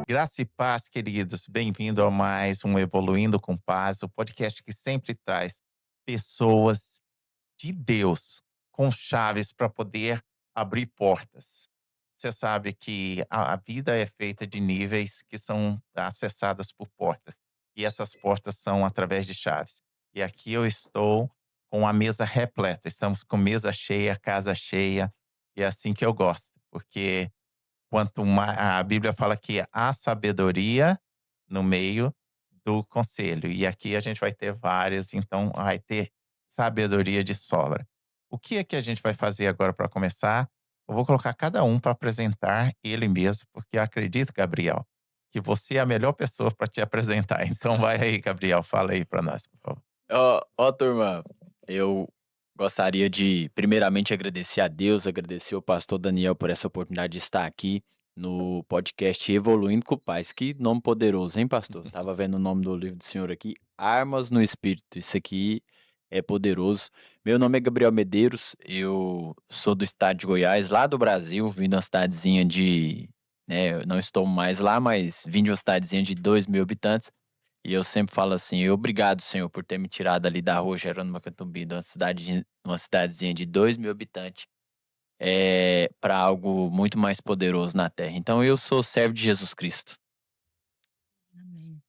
Graça e paz, queridos. Bem-vindo a mais um Evoluindo com Paz, o podcast que sempre traz pessoas de Deus com chaves para poder abrir portas. Você sabe que a vida é feita de níveis que são acessadas por portas, e essas portas são através de chaves. E aqui eu estou com a mesa repleta, estamos com mesa cheia, casa cheia, e é assim que eu gosto, porque quanto mais a Bíblia fala que há sabedoria no meio do conselho, e aqui a gente vai ter várias, então vai ter sabedoria de sobra. O que é que a gente vai fazer agora para começar? Eu vou colocar cada um para apresentar ele mesmo, porque eu acredito, Gabriel, que você é a melhor pessoa para te apresentar. Então vai aí, Gabriel, fala aí para nós, por favor. Ó, turma, eu gostaria de primeiramente agradecer a Deus, agradecer ao pastor Daniel por essa oportunidade de estar aqui no podcast Evoluindo com Paz. Que nome poderoso, hein, pastor? Tava vendo o nome do livro do senhor aqui, Armas no Espírito. Isso aqui é poderoso. Meu nome é Gabriel Medeiros, eu sou do estado de Goiás, lá do Brasil, vim de uma cidadezinha de, né, eu não estou mais lá, mas vim de uma cidadezinha de 2.000 habitantes. E eu sempre falo assim: "Obrigado, Senhor, por ter me tirado ali da rua Jerônimo Catumbi, de uma cidadezinha de 2.000 habitantes, pra algo muito mais poderoso na terra". Então eu sou servo de Jesus Cristo. Amém.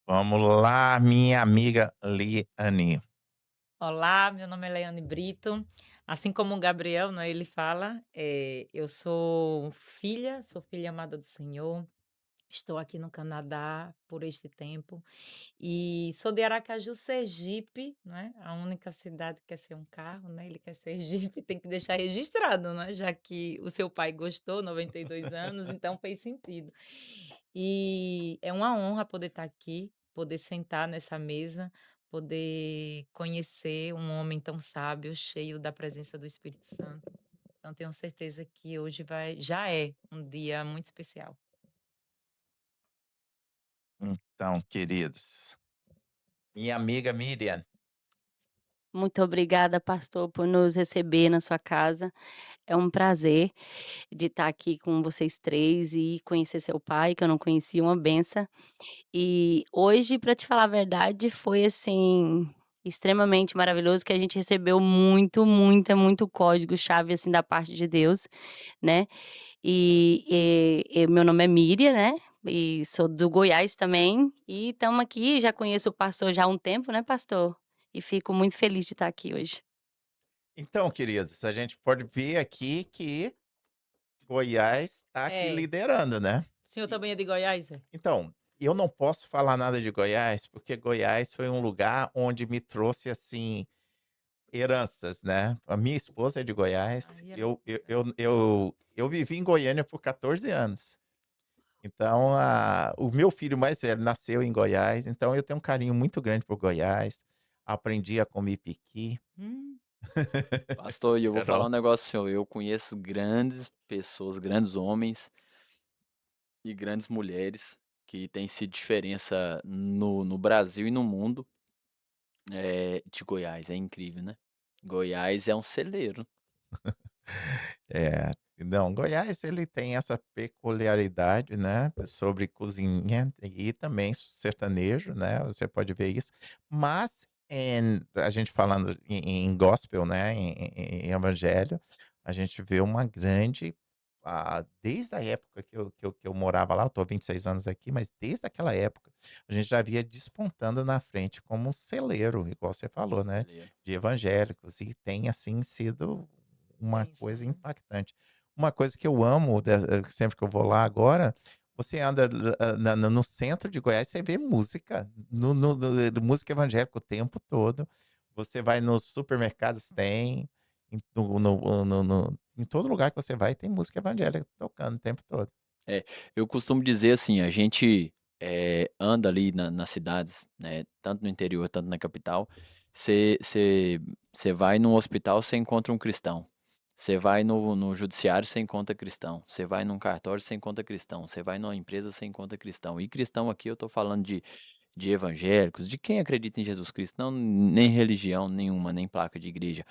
Vamos lá, minha amiga Liane. Olá, meu nome é Leane Brito. Assim como o Gabriel, né, ele fala, eu sou filha amada do Senhor. Estou aqui no Canadá por este tempo e sou de Aracaju, Sergipe, né, a única cidade que quer ser um carro, né, ele quer Sergipe, tem que deixar registrado, né, já que o seu pai gostou, 92 anos, então fez sentido. E é uma honra poder estar aqui, poder sentar nessa mesa, poder conhecer um homem tão sábio, cheio da presença do Espírito Santo. Então tenho certeza que hoje já é um dia muito especial. Então, queridos, minha amiga Miriam. Muito obrigada, pastor, por nos receber na sua casa. É um prazer de estar aqui com vocês 3 e conhecer seu pai, que eu não conhecia, uma benção. E hoje, para te falar a verdade, foi, assim, extremamente maravilhoso, que a gente recebeu muito código-chave, assim, da parte de Deus, né. E meu nome é Míria, né, e sou do Goiás também, e estamos aqui, já conheço o pastor já há um tempo, né, pastor? E fico muito feliz de estar aqui hoje. Então, queridos, a gente pode ver aqui que Goiás está aqui É. liderando, né. O senhor E também é de Goiás, é? então, eu não posso falar nada de Goiás, porque Goiás foi um lugar onde me trouxe, assim, heranças, né. A minha esposa é de Goiás, Aí é eu eu loucura. eu eu eu vivi em Goiânia por 14 anos. Então, o meu filho mais velho nasceu em Goiás, então eu tenho um carinho muito grande por Goiás. Aprendi a comer piqui. Hum. Pastor, e eu vou falar um Carol. negócio para senhor, eu conheço grandes pessoas, grandes homens e grandes mulheres que têm sido diferença no Brasil e no mundo, de Goiás, é incrível, né. Goiás é um celeiro. É, não, Goiás ele tem essa peculiaridade, né, sobre cozinha e também sertanejo, né, você pode ver isso, mas a gente falando em gospel, né, em evangelho, a gente vê uma grande, desde a época que eu morava lá, eu tô há 26 anos aqui, mas desde aquela época, a gente já via despontando na frente como um celeiro, igual você falou, né, Celeiro. de evangélicos, e tem assim sido uma Bênção, coisa né? impactante. Uma coisa que eu amo sempre que eu vou lá agora, você anda no centro de Goiás, você vê música, música evangélica o tempo todo. Você vai nos supermercados, tem, em todo lugar que você vai, tem música evangélica tocando o tempo todo. É, eu costumo dizer assim, a gente, anda ali nas cidades, né, tanto no interior, tanto na capital, você vai num hospital, você encontra um cristão, você vai no judiciário, você encontra cristão, você vai num cartório, você encontra cristão, você vai numa empresa, você encontra cristão. E cristão aqui eu tô falando de evangélicos, de quem acredita em Jesus Cristo, não nem religião nenhuma, nem placa de igreja.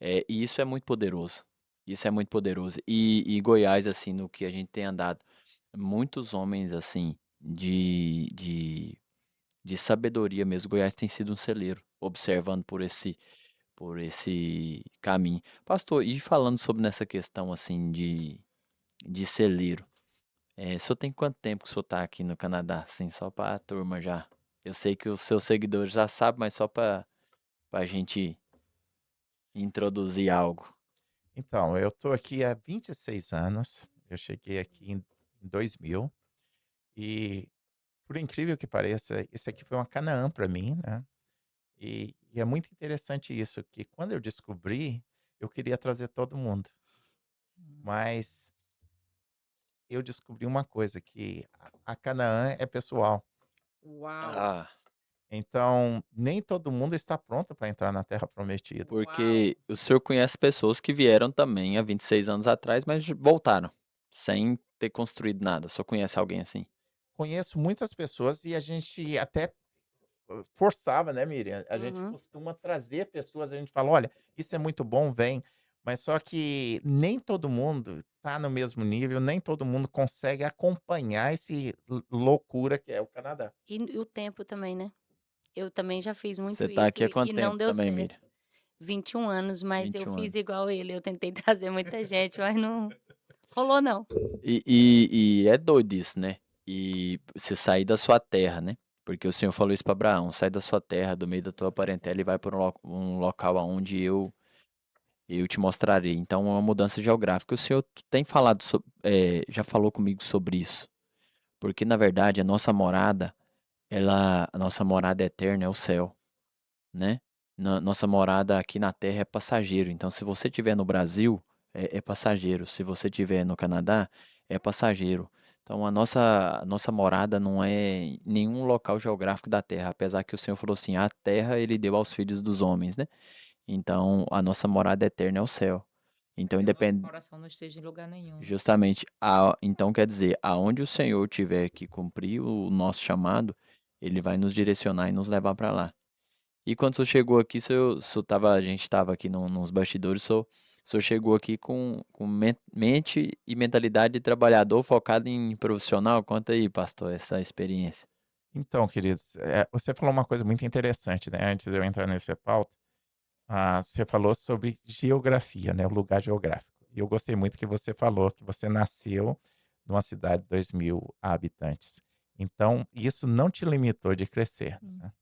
E isso é muito poderoso, isso é muito poderoso. E Goiás, assim, no que a gente tem andado muitos homens, assim, de sabedoria mesmo. Goiás tem sido um celeiro, observando por esse caminho. Pastor, e falando sobre nessa questão, assim, de celeiro, o senhor tem quanto tempo que o senhor está aqui no Canadá? Assim, só para a turma já. Eu sei que os seus seguidores já sabem, mas só para a gente introduzir algo. Então, eu tô aqui há 26 anos. Eu cheguei aqui em 2000 e, por incrível que pareça, isso aqui foi uma Canaã para mim, né? E é muito interessante isso, que quando eu descobri, eu queria trazer todo mundo, mas eu descobri uma coisa, que a Canaã é pessoal. Uau! Ah, Então, nem todo mundo está pronto para entrar na Terra Prometida. Uau! porque o senhor conhece pessoas que vieram também há 26 anos atrás, mas voltaram, sem ter construído nada. Só conhece alguém assim? Conheço muitas pessoas e a gente até forçava, né, Miriam? A gente Uhum. costuma trazer pessoas, a gente fala: "Olha, isso é muito bom, vem". Mas só que nem todo mundo está no mesmo nível, nem todo mundo consegue acompanhar esse loucura que é o Canadá. E o tempo também, né. Eu também já fiz Você muito tá isso aqui há e quanto não tempo deu também, certo. Miriam? 21 anos, mas eu 21 fiz anos. igual ele, eu tentei trazer muita gente, mas não rolou não. E é doido isso, né? E você sair da sua terra, né? Porque o Senhor falou isso para Abraão: sai da sua terra, do meio da tua parentela e vai para um local aonde eu te mostrarei. Então é uma mudança geográfica. O Senhor tem falado, já falou comigo sobre isso. Porque na verdade a nossa morada eterna é o céu, né? Nossa morada aqui na terra é passageiro. Então se você estiver no Brasil, é passageiro. Se você estiver no Canadá, é passageiro. Então a nossa morada não é em nenhum local geográfico da terra, apesar que o Senhor falou assim: a terra ele deu aos filhos dos homens, né? Então a nossa morada eterna é o céu. Então Que o nosso independe, coração não esteja em lugar nenhum. justamente, então quer dizer, aonde o Senhor tiver que cumprir o nosso chamado, ele vai nos direcionar e nos levar para lá. E quando o senhor chegou aqui, a gente estava aqui nos bastidores, o senhor chegou aqui com mente e mentalidade de trabalhador focado em profissional. Conta aí, pastor, essa experiência. Então, queridos, você falou uma coisa muito interessante, né, antes de eu entrar nessa pauta. Você falou sobre geografia, né, o lugar geográfico. E eu gostei muito que você falou que você nasceu numa cidade de 2.000 habitantes. Então, isso não te limitou de crescer, Sim. né?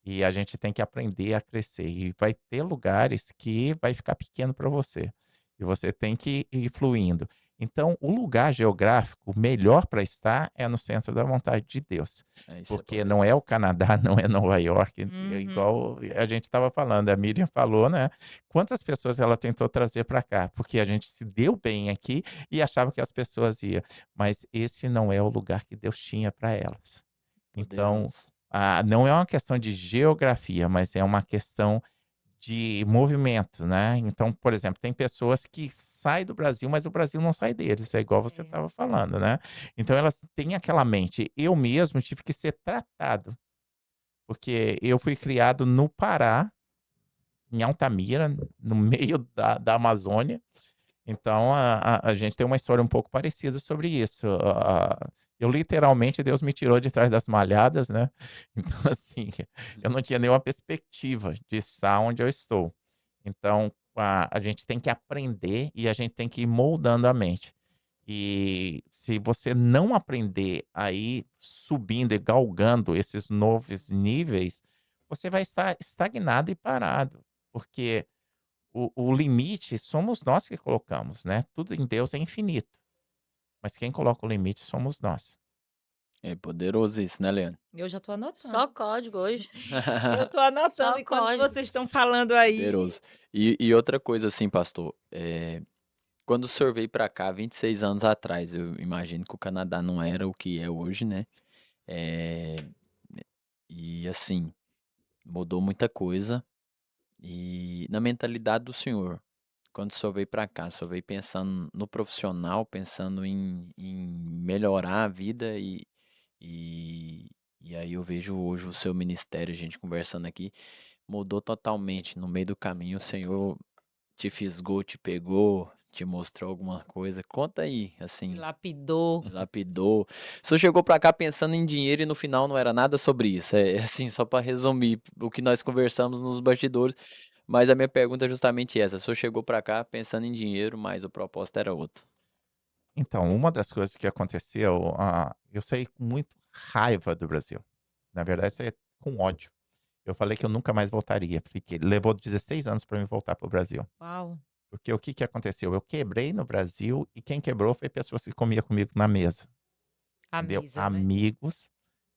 E a gente tem que aprender a crescer. E vai ter lugares que vai ficar pequeno para você. E você tem que ir fluindo. Então, o lugar geográfico melhor para estar é no centro da vontade de Deus. Isso é Porque não é o poderoso. Canadá, não é Nova York, é Uhum. igual a gente estava falando, a Miriam falou, né? Quantas pessoas ela tentou trazer para cá? Porque a gente se deu bem aqui e achava que as pessoas iam. Mas esse não é o lugar que Deus tinha para elas. Então, Poderoso. não é uma questão de geografia, mas é uma questão de movimento, né. Então, por exemplo, tem pessoas que saem do Brasil, mas o Brasil não sai deles, é igual você É. estava falando, né. Então elas têm aquela mente. Eu mesmo tive que ser tratado, porque eu fui criado no Pará, em Altamira, no meio da Amazônia, então a gente tem uma história um pouco parecida sobre isso. Eu literalmente Deus me tirou de trás das malhadas, né, então assim, eu não tinha nenhuma perspectiva de estar onde eu estou. Então, a gente tem que aprender e a gente tem que ir moldando a mente. E se você não aprender a ir subindo e galgando esses novos níveis, você vai estar estagnado e parado, porque o limite somos nós que colocamos, né, tudo em Deus é infinito, mas quem coloca o limite somos nós. É poderoso isso, né, Leandro? Eu já tô Só anotando. código hoje, Eu tô anotando só enquanto código. vocês estão falando aí. Poderoso. E outra coisa assim, pastor, quando o senhor veio para cá 26 anos atrás, eu imagino que o Canadá não era o que é hoje, né? Eh, e assim, mudou muita coisa. E na mentalidade do senhor, quando o senhor veio para cá, o senhor veio pensando no profissional, pensando em melhorar a vida e, e aí eu vejo hoje o seu ministério, a gente conversando aqui, mudou totalmente. No meio do caminho, o Senhor te fisgou, te pegou, te mostrou alguma coisa? Conta aí, Me assim, lapidou. lapidou. O senhor chegou pra cá pensando em dinheiro e no final não era nada sobre isso. É assim, só pra resumir o que nós conversamos nos bastidores. Mas a minha pergunta é justamente essa. O senhor chegou pra cá pensando em dinheiro, mas o propósito era outro. Então, uma das coisas que aconteceu, eu saí com muito raiva do Brasil. Na verdade, saí com ódio. Eu falei que eu nunca mais voltaria. Fiquei levou 16 anos para mim voltar para o Brasil. Uau. Porque o que que aconteceu? Eu quebrei no Brasil e quem quebrou foi pessoas que comia comigo na mesa, A entendeu? mesa, né? Amigos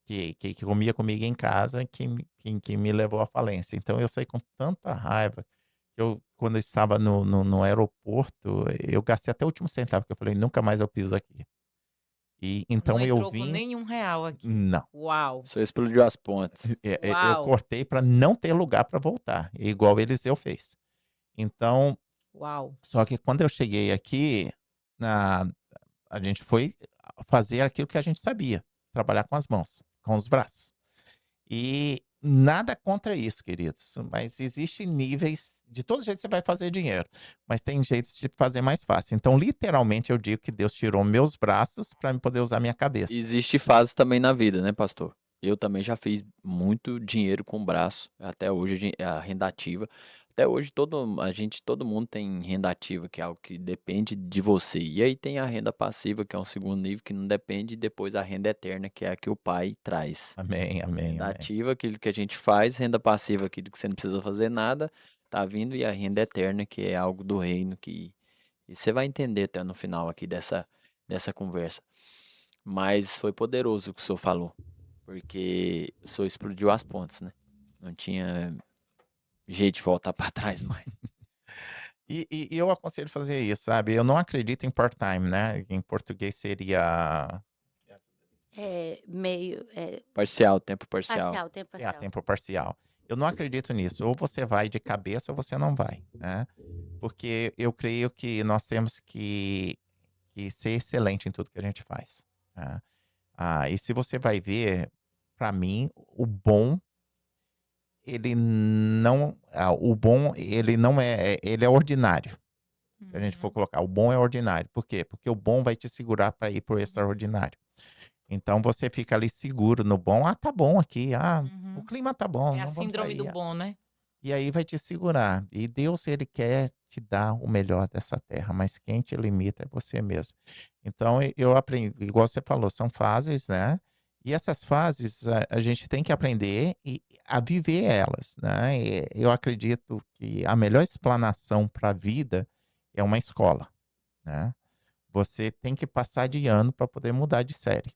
que comia comigo em casa que me levou à falência. Então eu saí com tanta raiva que eu, quando eu estava no aeroporto, eu gastei até o último centavo, que eu falei: "Nunca mais eu piso aqui". E Não então eu entrou com vim nenhum real aqui. não. Uau. O senhor explodiu as pontes. Eu Uau. cortei para não ter lugar para voltar, igual Eliseu fez. Então, Uau. só que quando eu cheguei aqui, na a gente foi fazer aquilo que a gente sabia, trabalhar com as mãos, com os braços. E nada contra isso, queridos, mas existem níveis de todo jeito você vai fazer dinheiro, mas tem jeitos de fazer mais fácil. Então, literalmente, eu digo que Deus tirou meus braços para eu poder usar minha cabeça. Existe fases também na vida, né, pastor? Eu também já fiz muito dinheiro com o braço, até hoje a renda ativa. Até hoje todo mundo tem renda ativa, que é algo que depende de você. E aí tem a renda passiva, que é um segundo nível que não depende, e depois a renda eterna, que é a que o pai traz. Amém, amém, Renda amém. ativa, aquilo que a gente faz, renda passiva, aquilo que você não precisa fazer nada, tá vindo, e a renda eterna, que é algo do reino que e você vai entender até no final aqui dessa conversa. Mas foi poderoso o que o senhor falou, porque o senhor explodiu as pontes, né? Não tinha jeito de voltar para trás mais. E eu aconselho fazer isso, sabe? Eu não acredito em part-time, né? Em português seria Parcial, tempo parcial. Parcial, tempo a parcial. tempo parcial. Eu não acredito nisso. Ou você vai de cabeça ou você não vai, né? Porque eu creio que nós temos que ser excelente em tudo que a gente faz, né? E se você vai ver, para mim, o bom, ele não ele é ordinário. Se a gente for Uhum. colocar, o bom é ordinário. Por quê? Porque o bom vai te segurar para ir pro extraordinário. Então você fica ali seguro no bom. Tá bom aqui. O Uhum. clima tá bom, É a não vamos síndrome do sair. bom, né? E aí vai te segurar. E Deus, ele quer te dar o melhor dessa terra, mas quem te limita é você mesmo. Então eu aprendi, igual você falou, são fases, né? E essas fases a gente tem que aprender a viver elas, né? E eu acredito que a melhor explanação para a vida é uma escola, né? Você tem que passar de ano para poder mudar de série.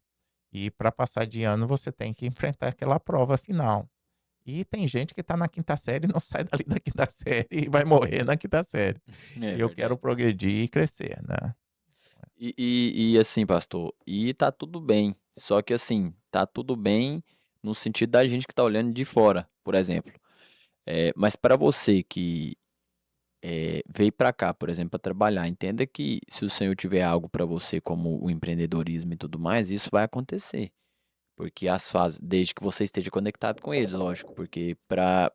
E para passar de ano você tem que enfrentar aquela prova final. E tem gente que tá na quinta série e não sai dali da quinta série e vai morrer na quinta série. É E eu quero verdade. progredir e crescer, né. E assim, pastor, e tá tudo bem. Só que assim, tá tudo bem no sentido da gente que tá olhando de fora, por exemplo. Mas para você que veio para cá, por exemplo, para trabalhar, entenda que se o Senhor tiver algo para você, como o empreendedorismo e tudo mais, isso vai acontecer. Porque as fases, desde que você esteja conectado com ele, lógico, porque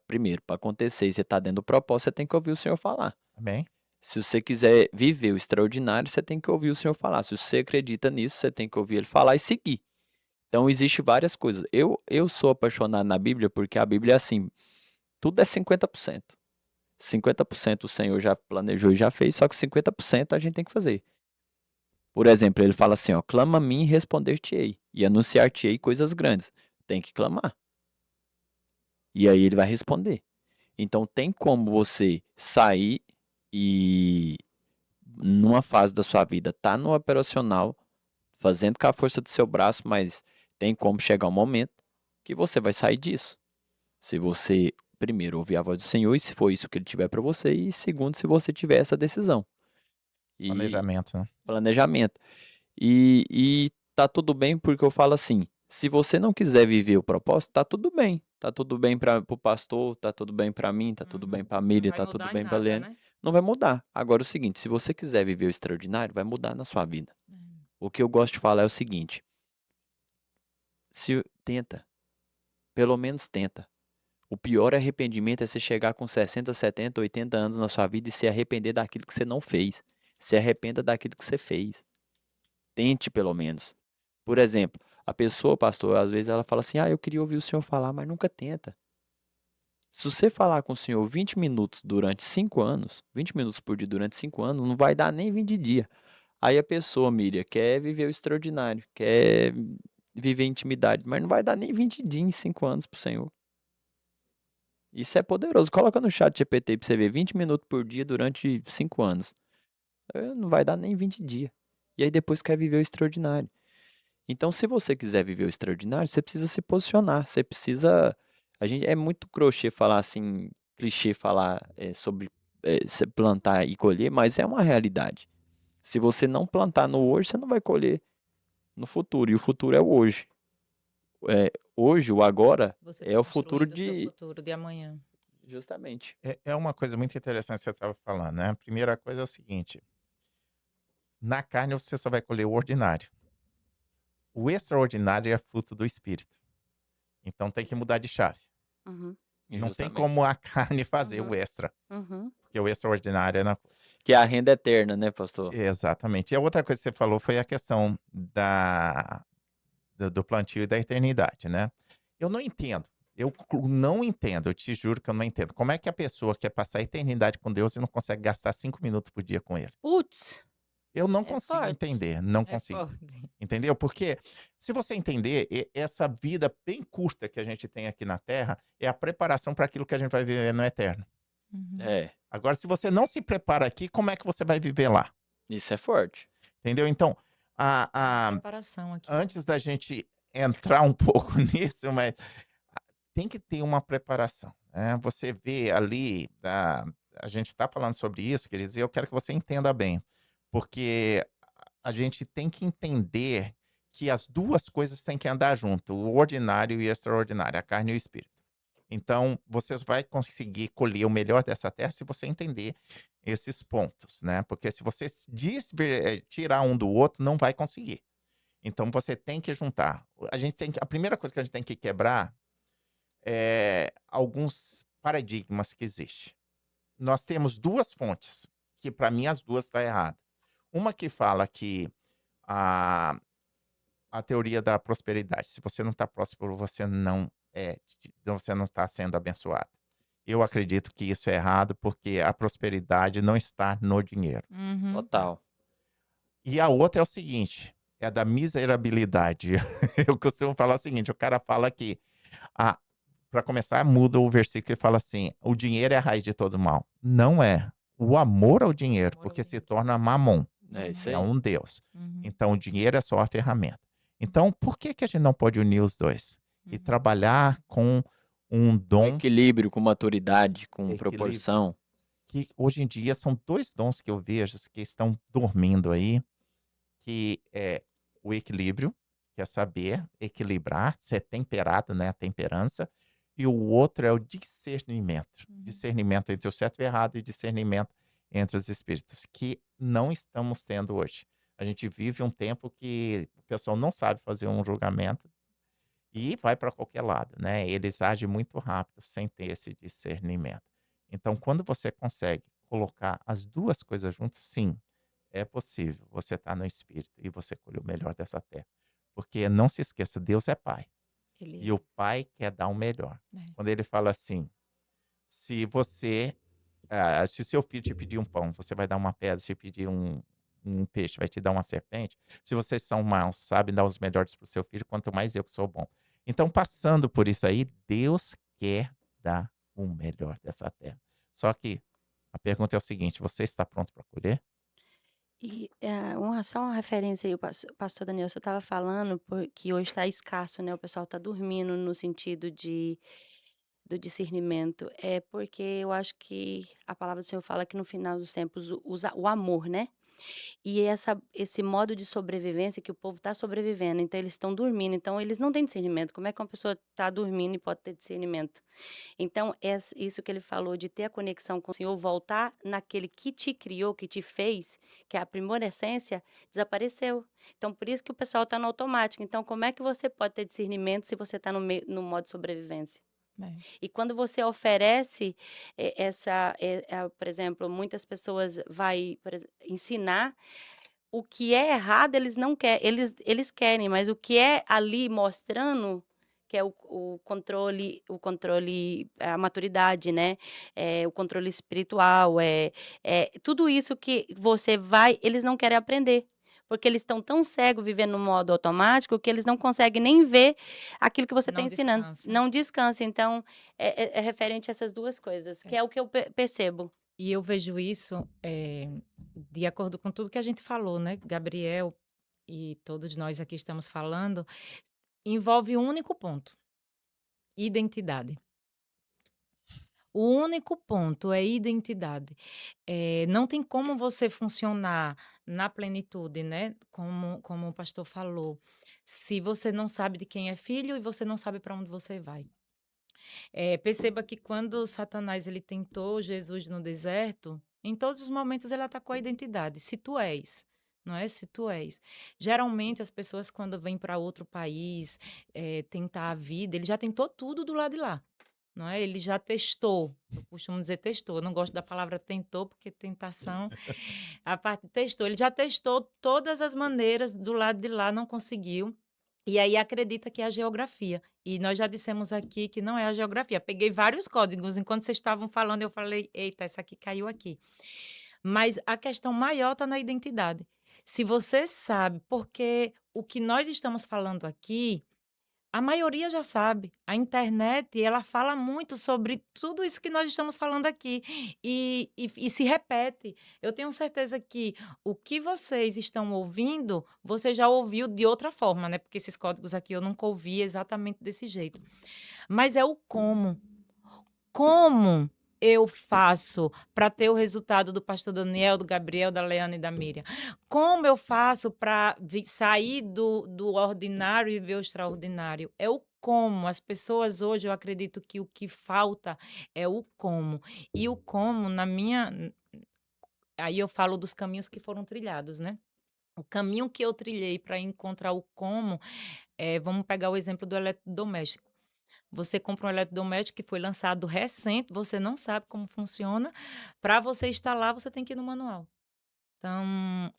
primeiro, para acontecer e você tá dentro do propósito, você tem que ouvir o Senhor falar. Amém? Se você quiser viver o extraordinário, você tem que ouvir o Senhor falar. Se você acredita nisso, você tem que ouvir ele falar e seguir. Então, existe várias coisas. Eu sou apaixonado na Bíblia porque a Bíblia é assim, tudo é 50%. 50% o Senhor já planejou e já fez, só que 50% a gente tem que fazer. Por exemplo, ele fala assim, ó, clama a mim e responder-te-ei, e anunciar-te-ei coisas grandes. Tem que clamar. E aí ele vai responder. Então tem como você sair e numa fase da sua vida tá no operacional, fazendo com a força do seu braço, mas tem como chegar um momento que você vai sair disso. Se você, primeiro, ouvir a voz do Senhor, e se for isso que ele tiver para você, e segundo, se você tiver essa decisão. E Planejamento, né. planejamento. E tá tudo bem, porque eu falo assim, se você não quiser viver o propósito, tá tudo bem. Tá tudo bem para o pastor, tá tudo bem para mim, tá tudo bem para a Não Miriam, vai tá tudo mudar em bem para a nada, Lene. né? Não vai mudar. Agora o seguinte, se você quiser viver o extraordinário, vai mudar na sua vida. O que eu gosto de falar é o seguinte, tenta, pelo menos tenta. O pior arrependimento é você chegar com 60, 70, 80 anos na sua vida e se arrepender daquilo que você não fez. Se arrependa daquilo que você fez. Tente, pelo menos. Por exemplo, a pessoa, pastor, às vezes ela fala assim: eu queria ouvir o senhor falar, mas nunca tenta. Se você falar com o senhor 20 minutos durante 5 anos, 20 minutos por dia durante 5 anos, não vai dar nem 20 dias. Aí a pessoa, Miriam, quer viver o extraordinário, quer viver intimidade, mas não vai dar nem 20 dias em 5 anos pro Senhor. Isso é poderoso. Coloca no chat GPT pra você ver 20 minutos por dia durante 5 anos. Não vai dar nem 20 dias. E aí depois quer viver o extraordinário. Então, se você quiser viver o extraordinário, você precisa se posicionar. Você precisa. A gente é muito falar assim, clichê falar sobre se plantar e colher, mas é uma realidade. Se você não plantar no hoje, você não vai colher no futuro. E o futuro é o hoje. Hoje, o agora, Você é o está futuro construindo o seu de. futuro de amanhã. Justamente. É uma coisa muito interessante que você estava falando, né? A primeira coisa é o seguinte: na carne você só vai colher o ordinário. O extraordinário é fruto do espírito. Então tem que mudar de chave. Uhum, Não tem Justamente. como a carne fazer o uhum, extra, uhum. porque o extraordinário é na. Que é a renda eterna, né, pastor? Exatamente. E a outra coisa que você falou foi a questão do plantio e da eternidade, né? Eu não entendo. Não entendo, eu te juro que eu não entendo. Como é que a pessoa quer passar a eternidade com Deus e não consegue gastar 5 minutos por dia com ele? Putz, Eu não é consigo forte. entender, não É consigo. forte. Entendeu? Porque se você entender, essa vida bem curta que a gente tem aqui na Terra é a preparação para aquilo que a gente vai viver no eterno. Uhum. É, Agora, se você não se prepara aqui, como é que você vai viver lá? isso é forte. Entendeu? Então, Uma preparação aqui. antes da gente entrar um pouco nisso, mas tem que ter uma preparação, né? Você vê ali, a gente está falando sobre isso, quer dizer, eu quero que você entenda bem, porque a gente tem que entender que as duas coisas têm que andar junto, o ordinário e o extraordinário, a carne e o espírito. Então, você vai conseguir colher o melhor dessa terra se você entender esses pontos, né? Porque se você tirar um do outro, não vai conseguir. Então, você tem que juntar. A primeira coisa que a gente tem que quebrar é alguns paradigmas que existem. Nós temos duas fontes, que para mim as duas estão erradas. Uma que fala que a, a teoria da prosperidade, se você não está próspero, você não está sendo abençoado. Eu acredito que isso é errado, porque a prosperidade não está no dinheiro. Uhum. Total. E a outra é o seguinte, é a da miserabilidade. Eu costumo falar o seguinte, o cara fala que, para começar, muda o versículo e fala assim, o dinheiro é a raiz de todo mal. Não é. O amor ao dinheiro, Amor ao porque se dinheiro. torna mamon, É isso é aí. um Deus. Uhum. Então, o dinheiro é só a ferramenta. Então, por que a gente não pode unir os dois? E Uhum. trabalhar com um Com dom, equilíbrio, com maturidade, com equilíbrio, proporção. que hoje em dia são dois dons que eu vejo que estão dormindo aí, que é o equilíbrio, que é saber equilibrar, ser temperado, né, a temperança, e o outro é o discernimento. Uhum. Discernimento entre o certo e o errado e discernimento entre os espíritos, que não estamos tendo hoje. A gente vive um tempo que o pessoal não sabe fazer um julgamento e vai para qualquer lado, né? Eles agem muito rápido sem ter esse discernimento. Então, quando você consegue colocar as duas coisas juntas, sim, é possível você estar no espírito e você colher o melhor dessa terra. Porque não se esqueça, Deus é pai. Ele E o pai quer dar o melhor. é. Quando ele fala assim, se seu filho te pedir um pão, você vai dar uma pedra, se te pedir um peixe, vai te dar uma serpente. Se vocês são maus, sabem dar os melhores para o seu filho, quanto mais eu que sou bom. Então, passando por isso aí, Deus quer dar o melhor dessa terra. Só que a pergunta é o seguinte: você está pronto para colher? E, só uma referência aí, o pastor Daniel, você estava falando que hoje está escasso, né, o pessoal está dormindo no sentido do discernimento. É porque eu acho que a palavra do Senhor fala que no final dos tempos usa o amor, né. E esse modo de sobrevivência que o povo está sobrevivendo, então eles estão dormindo, então eles não têm discernimento. Como é que uma pessoa está dormindo e pode ter discernimento? Então, isso que ele falou de ter a conexão com o Senhor, voltar naquele que te criou, que te fez, que é a primora essência, desapareceu. Então, por isso que o pessoal está no automático. Então, como é que você pode ter discernimento se você está no modo sobrevivência? É. E quando você oferece por exemplo, muitas pessoas vai, ensinar o que é errado, eles não quer eles querem, mas o que é ali mostrando, que é o controle, a maturidade, né, o controle espiritual, tudo isso que você vai eles não querem aprender, porque eles estão tão cegos vivendo no modo automático que eles não conseguem nem ver aquilo que você está Não ensinando, descansa. não descansa. Então, é referente a essas 2 coisas, que É. é o que eu percebo. E eu vejo isso, de acordo com tudo que a gente falou, né, Gabriel e todos nós aqui estamos falando, envolve um único ponto: identidade. O único ponto é identidade. Não tem como você funcionar na plenitude, né, como o pastor falou, se você não sabe de quem é filho e você não sabe para onde você vai. Perceba que quando Satanás ele tentou Jesus no deserto, em todos os momentos ele atacou a identidade, se tu és, não é? Se tu és. Geralmente as pessoas quando vêm para outro país, tentar a vida, ele já tentou tudo do lado de lá, não é? Ele já testou, eu costumo dizer testou, eu não gosto da palavra tentou, porque tentação, a parte testou, ele já testou todas as maneiras do lado de lá, não conseguiu. E aí acredita que é a geografia. E nós já dissemos aqui que não é a geografia. Peguei vários códigos, enquanto vocês estavam falando, eu falei: "Eita, essa aqui caiu aqui". Mas a questão maior está na identidade. Se você sabe, porque o que nós estamos falando aqui a maioria já sabe. A internet, ela fala muito sobre tudo isso que nós estamos falando aqui e se repete. Eu tenho certeza que o que vocês estão ouvindo, você já ouviu de outra forma, né, porque esses códigos aqui eu nunca ouvi exatamente desse jeito. Mas é o como. Como eu faço para ter o resultado do pastor Daniel, do Gabriel, da Leana e da Miriam? Como eu faço para sair do ordinário e ver o extraordinário? É o como. As pessoas hoje, eu acredito que o que falta é o como. E o como, na minha. Aí eu falo dos caminhos que foram trilhados, né? O caminho que eu trilhei para encontrar o como, vamos pegar o exemplo do eletrodoméstico. Você compra um eletrodoméstico que foi lançado recente, você não sabe como funciona. Para você instalar, você tem que ir no manual. Então,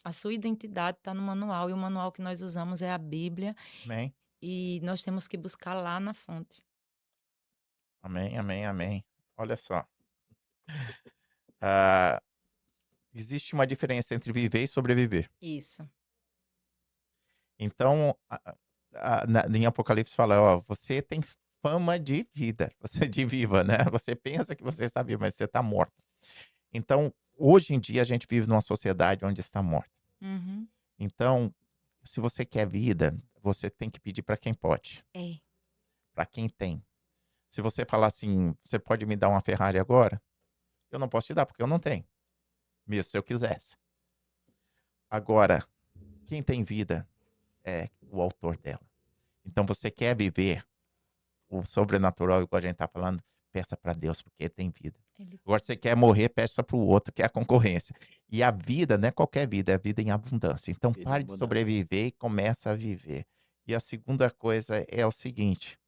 a sua identidade está no manual, e o manual que nós usamos é a Bíblia, Amém, e nós temos que buscar lá na fonte. amém, amém, amém. Olha só, ah, existe uma diferença entre viver e sobreviver. Isso. Então, em Apocalipse fala, ó, você tem fama de vida, você de viva, né? Você pensa que você está vivo, mas você está morto. Então, hoje em dia a gente vive numa sociedade onde está morta. Uhum. Então, se você quer vida, você tem que pedir para quem pode, É. para quem tem. Se você falar assim, você pode me dar uma Ferrari agora? Eu não posso te dar porque eu não tenho, mesmo se eu quisesse. Agora, quem tem vida é o autor dela. Então, você quer viver o sobrenatural, igual a gente tá falando, peça para Deus, porque ele tem vida. Ele Agora, você quer morrer, peça para o outro, que é a concorrência. E a vida não é qualquer vida, é a vida em abundância. Então, Vida em pare de abundância. sobreviver e comece a viver. E a segunda coisa é o seguinte: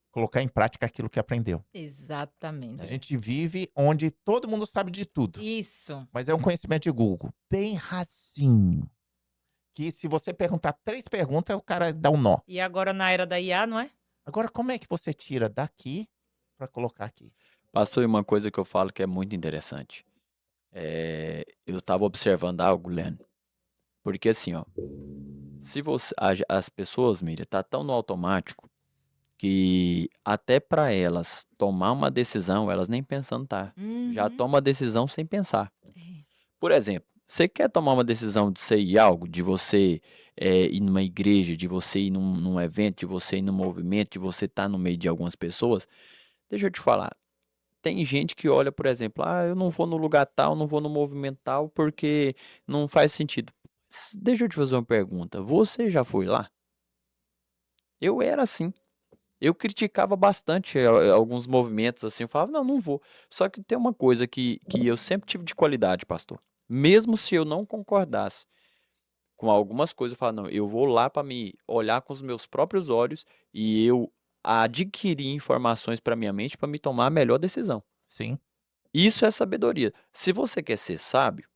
colocar em prática aquilo que aprendeu. Exatamente. A É. gente vive onde todo mundo sabe de tudo, Isso. mas é um conhecimento de Google, bem racinho. Que se você perguntar 3 perguntas, o cara dá um nó. E agora na era da IA, não é? Agora, como é que você tira daqui para colocar aqui? Pastor, e uma coisa que eu falo que é muito interessante. Eu estava observando algo, Leandro. Porque assim, ó, se você, as pessoas, Miriam, tá tão no automático que até para elas tomar uma decisão, elas nem pensando tá. Já Uhum. toma a decisão sem pensar. É. Por exemplo, você quer tomar uma decisão de você ir algo, de você ir numa igreja, de você ir num evento, de você ir num movimento, de você estar no meio de algumas pessoas. Deixa eu te falar. Tem gente que olha, por exemplo, eu não vou no lugar tal, não vou no movimento tal, porque não faz sentido. Deixa eu te fazer uma pergunta. Você já foi lá? Eu era assim. Eu criticava bastante alguns movimentos assim. Eu falava, não, não vou. Só que tem uma coisa que eu sempre tive de qualidade, pastor. Mesmo se eu não concordasse com algumas coisas, eu falava, não, eu vou lá para me olhar com os meus próprios olhos e eu a adquirir informações para minha mente para me tomar a melhor decisão. Sim. Isso é sabedoria. Se você quer ser sábio,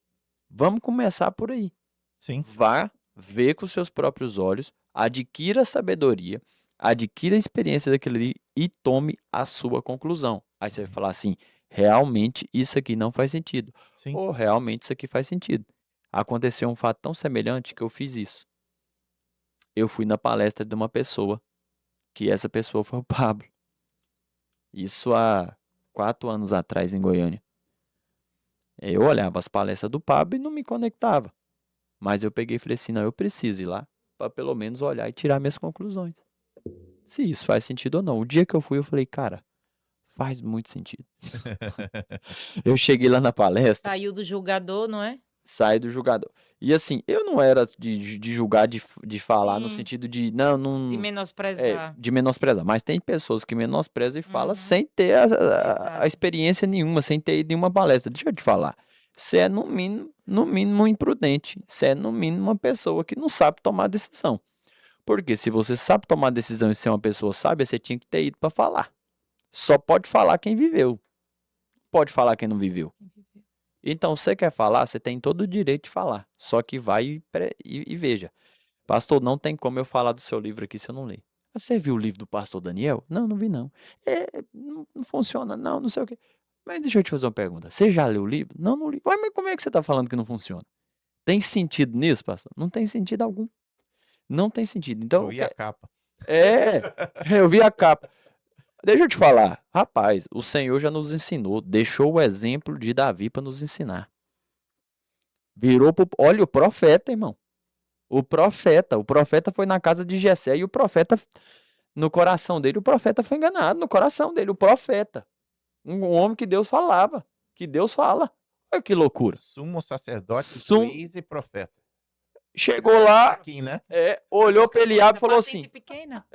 vamos começar por aí. Sim. Vá ver com seus próprios olhos, adquira sabedoria, adquira a experiência daquilo ali e tome a sua conclusão. Aí você vai falar assim, realmente isso aqui não faz sentido. Sim. Ou realmente isso aqui faz sentido. Aconteceu um fato tão semelhante que eu fiz isso. Eu fui na palestra de uma pessoa, que essa pessoa foi o Pablo. Isso há 4 anos atrás em Goiânia. Eu olhava as palestras do Pablo e não me conectava. Mas eu peguei e falei assim, não, eu preciso ir lá para pelo menos olhar e tirar minhas conclusões. Se isso faz sentido ou não. O dia que eu fui, eu falei, cara, faz muito sentido. Eu cheguei lá na palestra, Saiu do julgador, não é? saí do julgador. E assim, eu não era de julgar, de falar no Sim. sentido de, não, De não, menosprezar. de menosprezar. Mas tem pessoas que menosprezam e falam Uhum. sem ter a Exato. experiência nenhuma, sem ter ido em nenhuma palestra. Deixa eu te falar. Você é, no mínimo, imprudente. Você é, no mínimo, uma pessoa que não sabe tomar decisão. Porque se você sabe tomar decisão e ser uma pessoa sábia, você tinha que ter ido para falar. Só pode falar quem viveu. Pode falar quem não viveu. Então, você quer falar, você tem todo o direito de falar. Só que vai e veja. Pastor, não tem como eu falar do seu livro aqui se eu não ler. Você viu o livro do pastor Daniel? Não, não vi não. Não funciona, não sei o quê. Mas deixa eu te fazer uma pergunta. Você já leu o livro? Não, não li. Ué, mas como é que você está falando que não funciona? Tem sentido nisso, pastor? Não tem sentido algum. Não tem sentido. Então, Eu vi a capa. eu vi a capa. Deixa eu te falar, rapaz, o Senhor já nos ensinou, deixou o exemplo de Davi para nos ensinar. Olha o profeta, irmão. O profeta foi na casa de Jessé e o profeta, no coração dele, o profeta foi enganado, no coração dele, o profeta. Um homem que Deus falava, que Deus fala. Olha que loucura. Sumo sacerdote, Sum- juiz e profeta. Chegou lá, Aqui, né? olhou para Eliabe e falou Patente assim, pequena.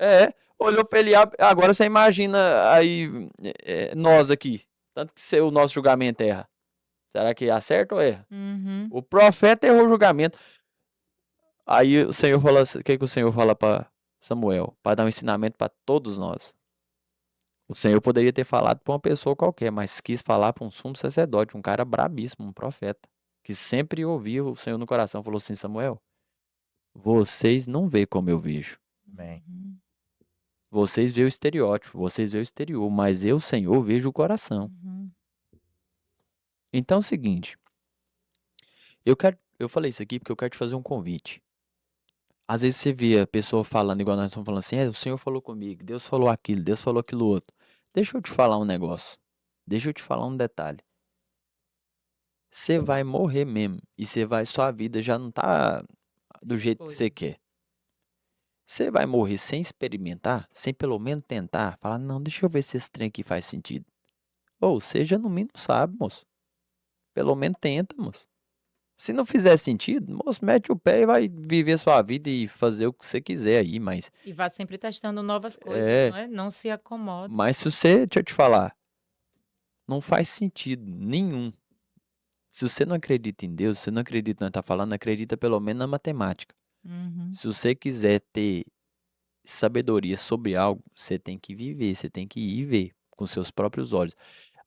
olhou para Eliabe, agora você imagina aí nós aqui, tanto que o nosso julgamento erra. Será que acerta ou erra? Uhum. O profeta errou o julgamento. Aí o Senhor fala, o que o Senhor fala para Samuel? Para dar um ensinamento para todos nós. O Senhor poderia ter falado para uma pessoa qualquer, mas quis falar para um sumo sacerdote, um cara brabíssimo, um profeta, que sempre ouvia o Senhor no coração. Falou assim, Samuel, vocês não veem como eu vejo. Amém. Uhum. Vocês veem o estereótipo, vocês veem o exterior, mas eu, Senhor, vejo o coração. Uhum. Então é o seguinte, eu falei isso aqui porque eu quero te fazer um convite. Às vezes você vê a pessoa falando, igual nós estamos falando assim, o Senhor falou comigo, Deus falou aquilo outro. Deixa eu te falar um negócio. Deixa eu te falar um detalhe. Você vai morrer mesmo. E sua vida já não tá do Essas jeito que coisas. você quer. Você vai morrer sem experimentar, sem pelo menos tentar, falar, não, deixa eu ver se esse trem aqui faz sentido. Ou seja, no mínimo sabe, moço. Pelo menos tenta, moço. Se não fizer sentido, moço, mete o pé e vai viver sua vida e fazer o que você quiser aí, mas E vá sempre testando novas coisas, É. não é? Não se acomoda. Mas se você, deixa eu te falar, não faz sentido nenhum. Se você não acredita em Deus, se você não acredita no que está falando, acredita pelo menos na matemática. Uhum. Se você quiser ter sabedoria sobre algo, você tem que viver, você tem que ir ver com seus próprios olhos.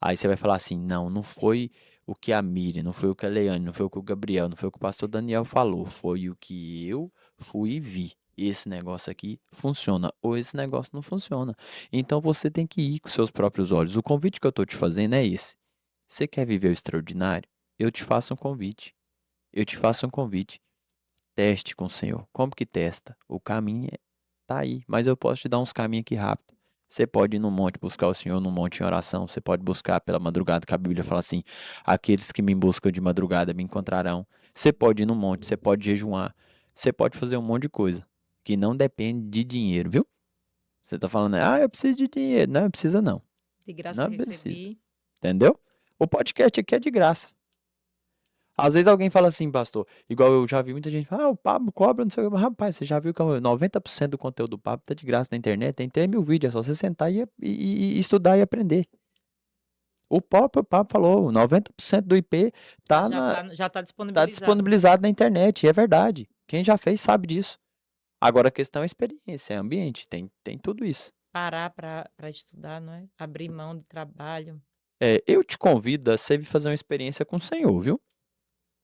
Aí você vai falar assim, não foi o que a Miriam, não foi o que a Leane, não foi o que o Gabriel, não foi o que o pastor Daniel falou, foi o que eu fui e vi. Esse negócio aqui funciona, ou esse negócio não funciona. Então você tem que ir com seus próprios olhos. O convite que eu estou te fazendo é esse. Você quer viver o extraordinário? Eu te faço um convite. Eu te faço um convite. Teste com o Senhor. Como que testa? O caminho tá aí, mas eu posso te dar uns caminhos aqui rápido. Você pode ir no monte buscar o Senhor no monte em oração. Você pode buscar pela madrugada, que a Bíblia fala assim: aqueles que me buscam de madrugada me encontrarão. Você pode ir no monte, você pode jejuar. Você pode fazer um monte de coisa que não depende de dinheiro, viu? Você tá falando, eu preciso de dinheiro. Não, precisa não. De graça Não precisa. recebi. Entendeu? O podcast aqui é de graça. Às vezes alguém fala assim, pastor, igual eu já vi muita gente, o Pablo cobra, não sei o que, mas rapaz, você já viu que 90% do conteúdo do Pablo tá de graça na internet, tem 3 mil vídeos, é só você sentar e estudar e aprender. O próprio Pablo falou, 90% do IP Já tá tá disponibilizado. disponibilizado na internet, e é verdade. Quem já fez sabe disso. Agora a questão é experiência, é ambiente, tem tudo isso. parar para estudar, não é? Abrir mão do trabalho. Eu te convido a você vir fazer uma experiência com o Senhor, viu?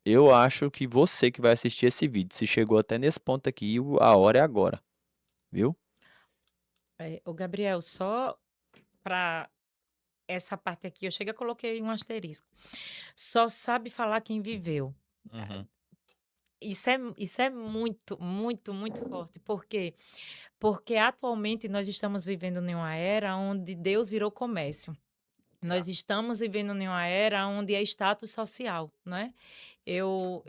Eu acho que você que vai assistir esse vídeo, se chegou até nesse ponto aqui, a hora é agora, viu? Ô Gabriel, só para essa parte aqui, eu coloquei um asterisco. Só sabe falar quem viveu. Uhum. Isso é muito, muito, muito forte. Por quê? Porque atualmente nós estamos vivendo em uma era onde Deus virou comércio. Nós estamos vivendo em uma era onde é status social, não é? Eu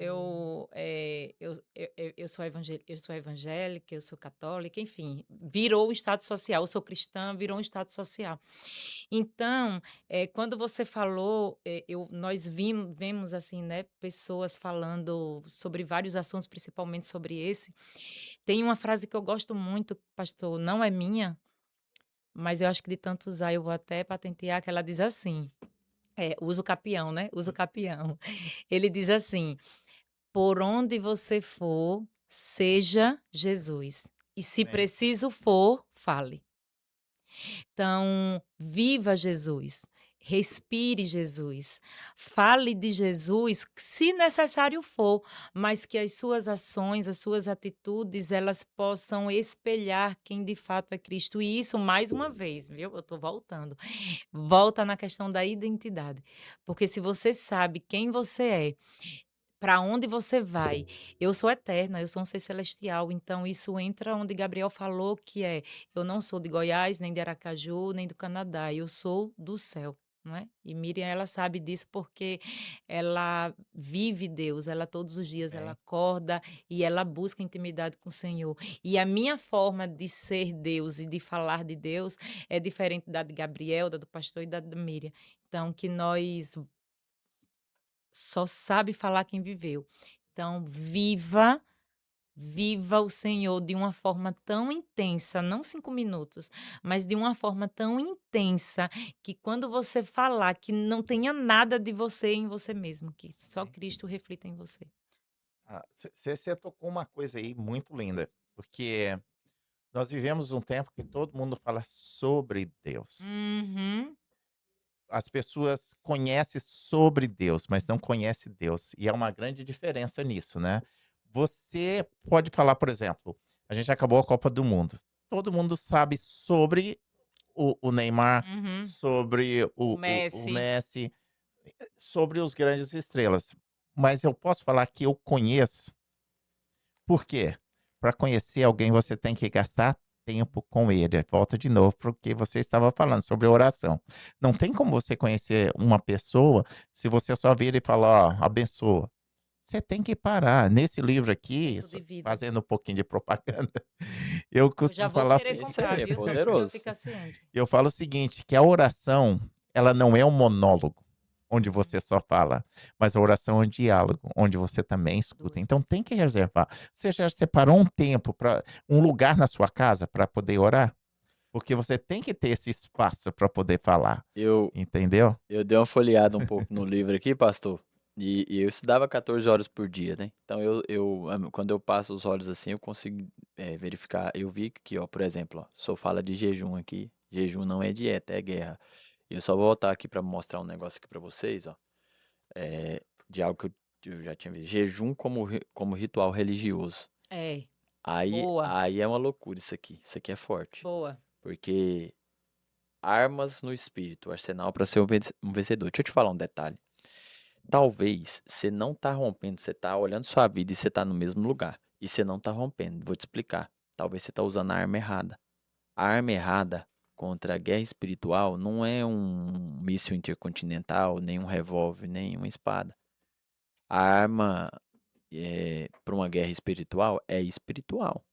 sou evangélica, eu sou católica, enfim, virou o status social. Eu sou cristã, virou um status social. Então, quando você falou, nós vemos assim, né, pessoas falando sobre vários assuntos, principalmente sobre esse. Tem uma frase que eu gosto muito, pastor, não é minha, mas eu acho que de tanto usar eu vou até patentear, que ela diz assim, uso capião, né? Uso capião. Ele diz assim: por onde você for, seja Jesus. E se Sim. preciso for, fale. Então, viva Jesus. Respire Jesus. Fale de Jesus, se necessário for, mas que as suas ações, as suas atitudes, elas possam espelhar quem de fato é Cristo. E isso, mais uma vez, viu? Eu estou voltando. Volta na questão da identidade. Porque se você sabe quem você é, para onde você vai? Eu sou eterna, eu sou um ser celestial, então isso entra onde Gabriel falou que eu não sou de Goiás, nem de Aracaju, nem do Canadá, eu sou do céu, não é? E Miriam, ela sabe disso porque ela vive Deus, ela todos os dias ela Sim. acorda e ela busca intimidade com o Senhor. E a minha forma de ser Deus e de falar de Deus é diferente da de Gabriel, da do pastor e da de Miriam. Então, que nós só sabe falar quem viveu. Então, viva o Senhor de uma forma tão intensa, não 5 minutos, mas de uma forma tão intensa que quando você falar, que não tenha nada de você em você mesmo, que só Sim. Cristo reflita em você. Você tocou uma coisa aí muito linda, porque nós vivemos um tempo que todo mundo fala sobre Deus. Uhum. As pessoas conhecem sobre Deus, mas não conhecem Deus. E há uma grande diferença nisso, né? Você pode falar, por exemplo, a gente acabou a Copa do Mundo. Todo mundo sabe sobre o Neymar, Uhum. sobre O o Messi. Messi, sobre os grandes estrelas. Mas eu posso falar que eu conheço. Por quê? Para conhecer alguém, você tem que gastar tempo com ele. Volta de novo para o que você estava falando sobre oração. Não tem como você conhecer uma pessoa se você só vira e fala, ó, abençoa. Você tem que parar. Nesse livro aqui, Tempo de vida. fazendo um pouquinho de propaganda, eu Eu já costumo vou falar o querer seguinte, Esse comprar, aí é viu? Só para o senhor poderoso. ficar ciente. eu falo o seguinte, que a oração, ela não é um monólogo, onde você só fala, mas a oração é um diálogo, onde você também escuta. Duas Então coisas. tem que reservar. Você já separou um tempo para um lugar na sua casa para poder orar? Porque você tem que ter esse espaço para poder falar, Eu, entendeu? eu dei uma folheada um pouco no livro aqui, pastor, e eu estudava 14 horas por dia, né? Então quando eu passo os olhos assim, eu consigo verificar. Eu vi que, ó, por exemplo, ó, só fala de jejum aqui. Jejum não é dieta, é guerra. E eu só vou voltar aqui para mostrar um negócio aqui para vocês, ó. De algo que eu já tinha visto. Jejum como ritual religioso. É, Aí, boa, aí é uma loucura isso aqui. Isso aqui é forte. boa. Porque armas no espírito, arsenal para ser um vencedor. Deixa eu te falar um detalhe. Talvez você não tá rompendo, você tá olhando sua vida e você tá no mesmo lugar. E você não tá rompendo. Vou te explicar. Talvez você tá usando a arma errada. A arma errada contra a guerra espiritual não é um míssil intercontinental, nem um revólver, nem uma espada. A arma para uma guerra espiritual é espiritual.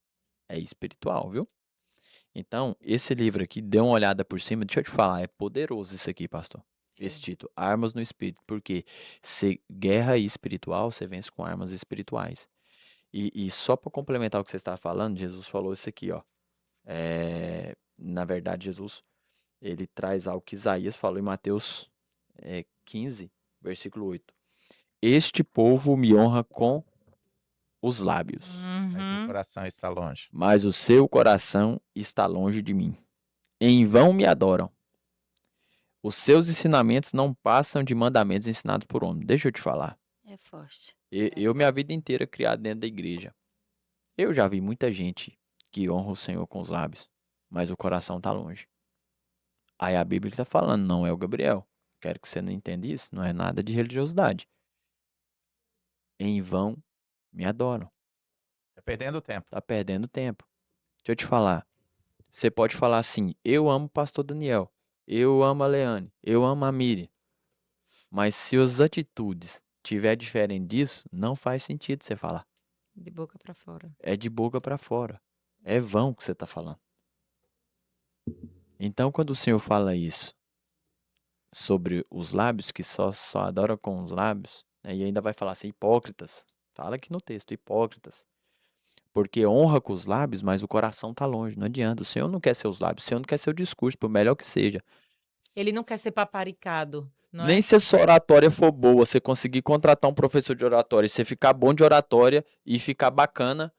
É espiritual, viu? Então, esse livro aqui, dê uma olhada por cima. Deixa eu te falar, é poderoso isso aqui, pastor. Esse título, Armas no Espírito. Porque guerra espiritual, você vence com armas espirituais. E só para complementar o que você estava falando, Jesus falou isso aqui, ó. Na verdade, Jesus, ele traz algo que Isaías falou em Mateus 15, versículo 8. Este povo me honra com os lábios, Mas o Uhum. coração está longe. mas o seu coração está longe de mim. Em vão me adoram. Os seus ensinamentos não passam de mandamentos ensinados por homem. Deixa eu te falar. É forte. Eu minha vida inteira criado dentro da igreja. Eu já vi muita gente que honra o Senhor com os lábios, mas o coração tá longe. Aí a Bíblia está falando, não é o Gabriel. Quero que você não entenda isso, não é nada de religiosidade. Em vão me adoram. Tá perdendo tempo. Tá perdendo tempo. Deixa eu te falar. Você pode falar assim, eu amo o pastor Daniel, eu amo a Leane, eu amo a Miriam. Mas se as atitudes tiver diferente disso, não faz sentido você falar. De boca pra fora. É de boca para fora. É vão que você tá falando. Então, quando o Senhor fala isso sobre os lábios, que só adoram com os lábios, né, e ainda vai falar assim, hipócritas. Fala aqui no texto, hipócritas. Porque honra com os lábios, mas o coração tá longe. Não adianta. O Senhor não quer seus lábios, o Senhor não quer seu discurso, por melhor que seja. Ele não quer ser paparicado, não Nem é? se a sua oratória for boa, você conseguir contratar um professor de oratória e você ficar bom de oratória e ficar bacana,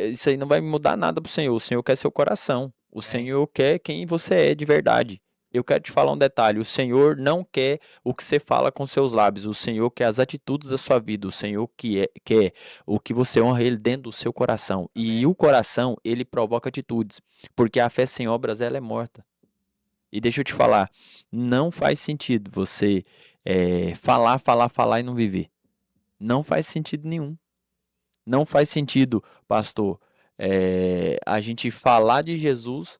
isso aí não vai mudar nada pro Senhor. O Senhor quer seu coração. O Senhor quer quem você é de verdade. Eu quero te falar um detalhe. O Senhor não quer o que você fala com seus lábios. O Senhor quer as atitudes da sua vida. O Senhor quer o que você honra Ele dentro do seu coração. E o coração, ele provoca atitudes. Porque a fé sem obras, ela é morta. E deixa eu te falar, não faz sentido você falar e não viver. Não faz sentido nenhum. Não faz sentido, pastor, a gente falar de Jesus,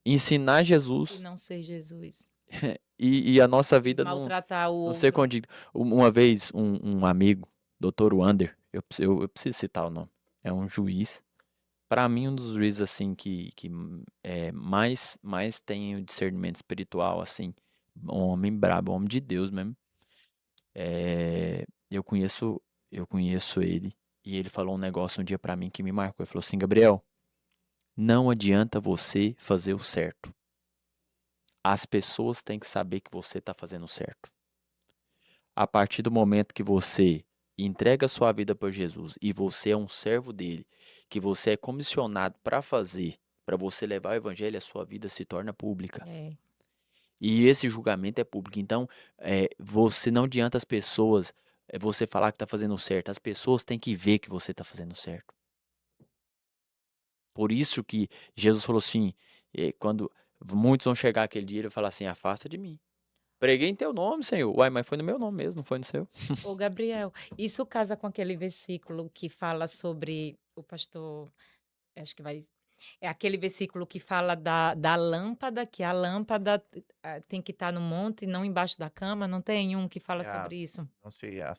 ensinar E Jesus não ser Jesus. e a nossa vida Maltratar o não ser outro. condigna. Uma vez, um amigo, Dr. Wander, eu preciso citar o nome, é um juiz. Para mim, um dos juízes, assim, que mais tem o discernimento espiritual, assim, um homem brabo, um homem de Deus mesmo. Eu conheço ele, e ele falou um negócio um dia para mim que me marcou. Ele falou assim, Gabriel, não adianta você fazer o certo. As pessoas têm que saber que você está fazendo o certo. A partir do momento que você entrega a sua vida para Jesus e você é um servo dele, que você é comissionado para fazer, para você levar o evangelho, a sua vida se torna pública. É. E esse julgamento é público. Então, você não adianta as pessoas, você falar que está fazendo o certo. As pessoas têm que ver que você está fazendo o certo. Por isso que Jesus falou assim, quando muitos vão chegar aquele dia, ele vai falar assim, afasta de mim. Preguei em teu nome, Senhor. Uai, mas foi no meu nome mesmo, não foi no seu. Ô, Gabriel, isso casa com aquele versículo que fala sobre o pastor, acho que vai. É aquele versículo que fala da lâmpada, que a lâmpada tem que estar no monte e não embaixo da cama. Não tem um que fala É a, sobre isso? não sei, a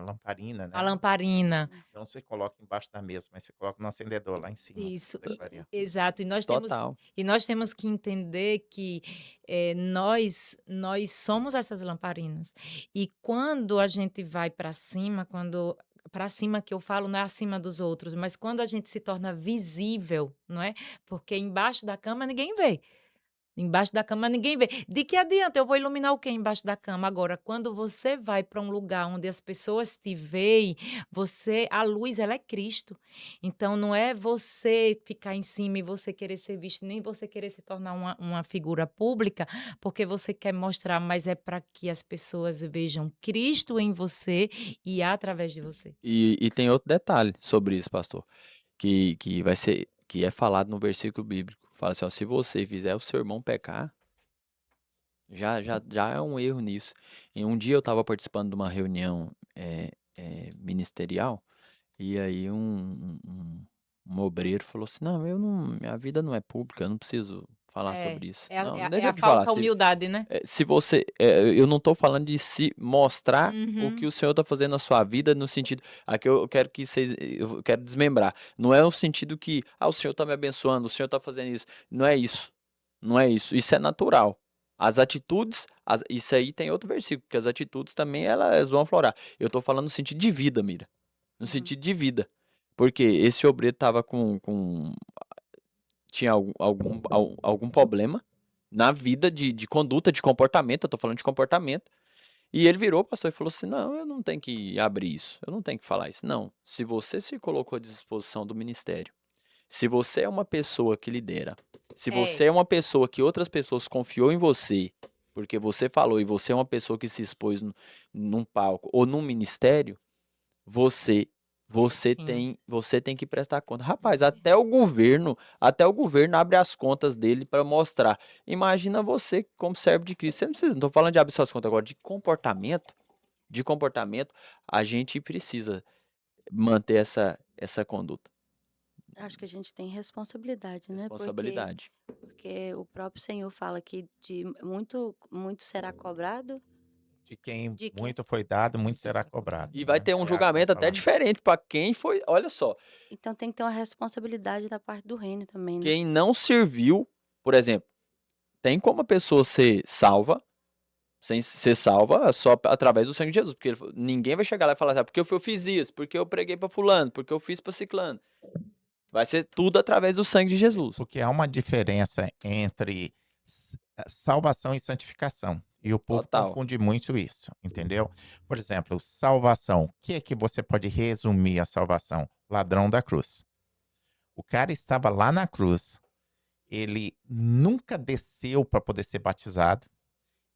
lamparina, A né? lamparina. Não você coloca embaixo da mesa, mas você coloca no acendedor lá em cima. Isso, da lareira. exato. Total. E nós temos que entender que nós somos essas lamparinas. E quando a gente vai para cima, para cima que eu falo não é acima dos outros, mas quando a gente se torna visível, não é? Porque embaixo da cama ninguém vê. Embaixo da cama ninguém vê. De que adianta? Eu vou iluminar o quê embaixo da cama? Agora, quando você vai para um lugar onde as pessoas te veem, a luz, ela é Cristo. Então, não é você ficar em cima e você querer ser visto, nem você querer se tornar uma figura pública, porque você quer mostrar, mas é para que as pessoas vejam Cristo em você e através de você. E tem outro detalhe sobre isso, pastor, que é falado no versículo bíblico. Fala assim, ó, se você fizer o seu irmão pecar, já é um erro nisso. E um dia eu estava participando de uma reunião ministerial, e aí um obreiro falou assim, não, minha vida não é pública, eu não preciso falar É, sobre isso. é, a- Não, é a deixa é eu a te falar, falsa humildade, né? se você, eu não estou falando de se mostrar o que Uhum. o Senhor está fazendo na sua vida, no sentido, aqui eu quero que eu quero desmembrar, não é o sentido que, o Senhor está me abençoando, o Senhor está fazendo isso, não é isso, não é isso, isso é natural. As atitudes, isso aí tem outro versículo, que as atitudes também elas vão aflorar. Eu estou falando no sentido de vida, Mira, no sentido de vida, porque esse obreiro estava tinha algum problema na vida de conduta, de comportamento, eu tô falando de comportamento. E ele virou, pastor, e falou assim, não, eu não tenho que abrir isso, eu não tenho que falar isso. Não, se você se colocou à disposição do ministério, Se você é uma pessoa que lidera, se É. você é uma pessoa que outras pessoas confiou em você, porque você falou, e você é uma pessoa que se expôs num palco ou num ministério, você Sim. você tem que prestar conta. Rapaz, até o governo abre as contas dele para mostrar. Imagina você como servo de Cristo. Você não precisa, não tô falando de abrir suas contas agora, de comportamento, a gente precisa manter essa conduta, Acho que a gente tem responsabilidade, né, responsabilidade. porque o próprio Senhor fala que de muito será cobrado De quem de quem muito foi dado, muito será cobrado, E vai né? ter um Tiago vai julgamento até falar. diferente para quem foi, olha só, então tem que ter uma responsabilidade da parte do reino também, né. quem não serviu, por exemplo, tem como a pessoa ser salva, sem ser salva só através do sangue de Jesus, porque ninguém vai chegar lá e falar assim: "Ah, porque eu fiz isso, porque eu preguei para fulano, porque eu fiz para ciclano". Vai ser tudo através do sangue de Jesus. Porque há uma diferença entre salvação e santificação. E o povo Total. confunde muito isso, entendeu? Por exemplo, salvação. O que é que você pode resumir a salvação? Ladrão da cruz. O cara estava lá na cruz, ele nunca desceu para poder ser batizado,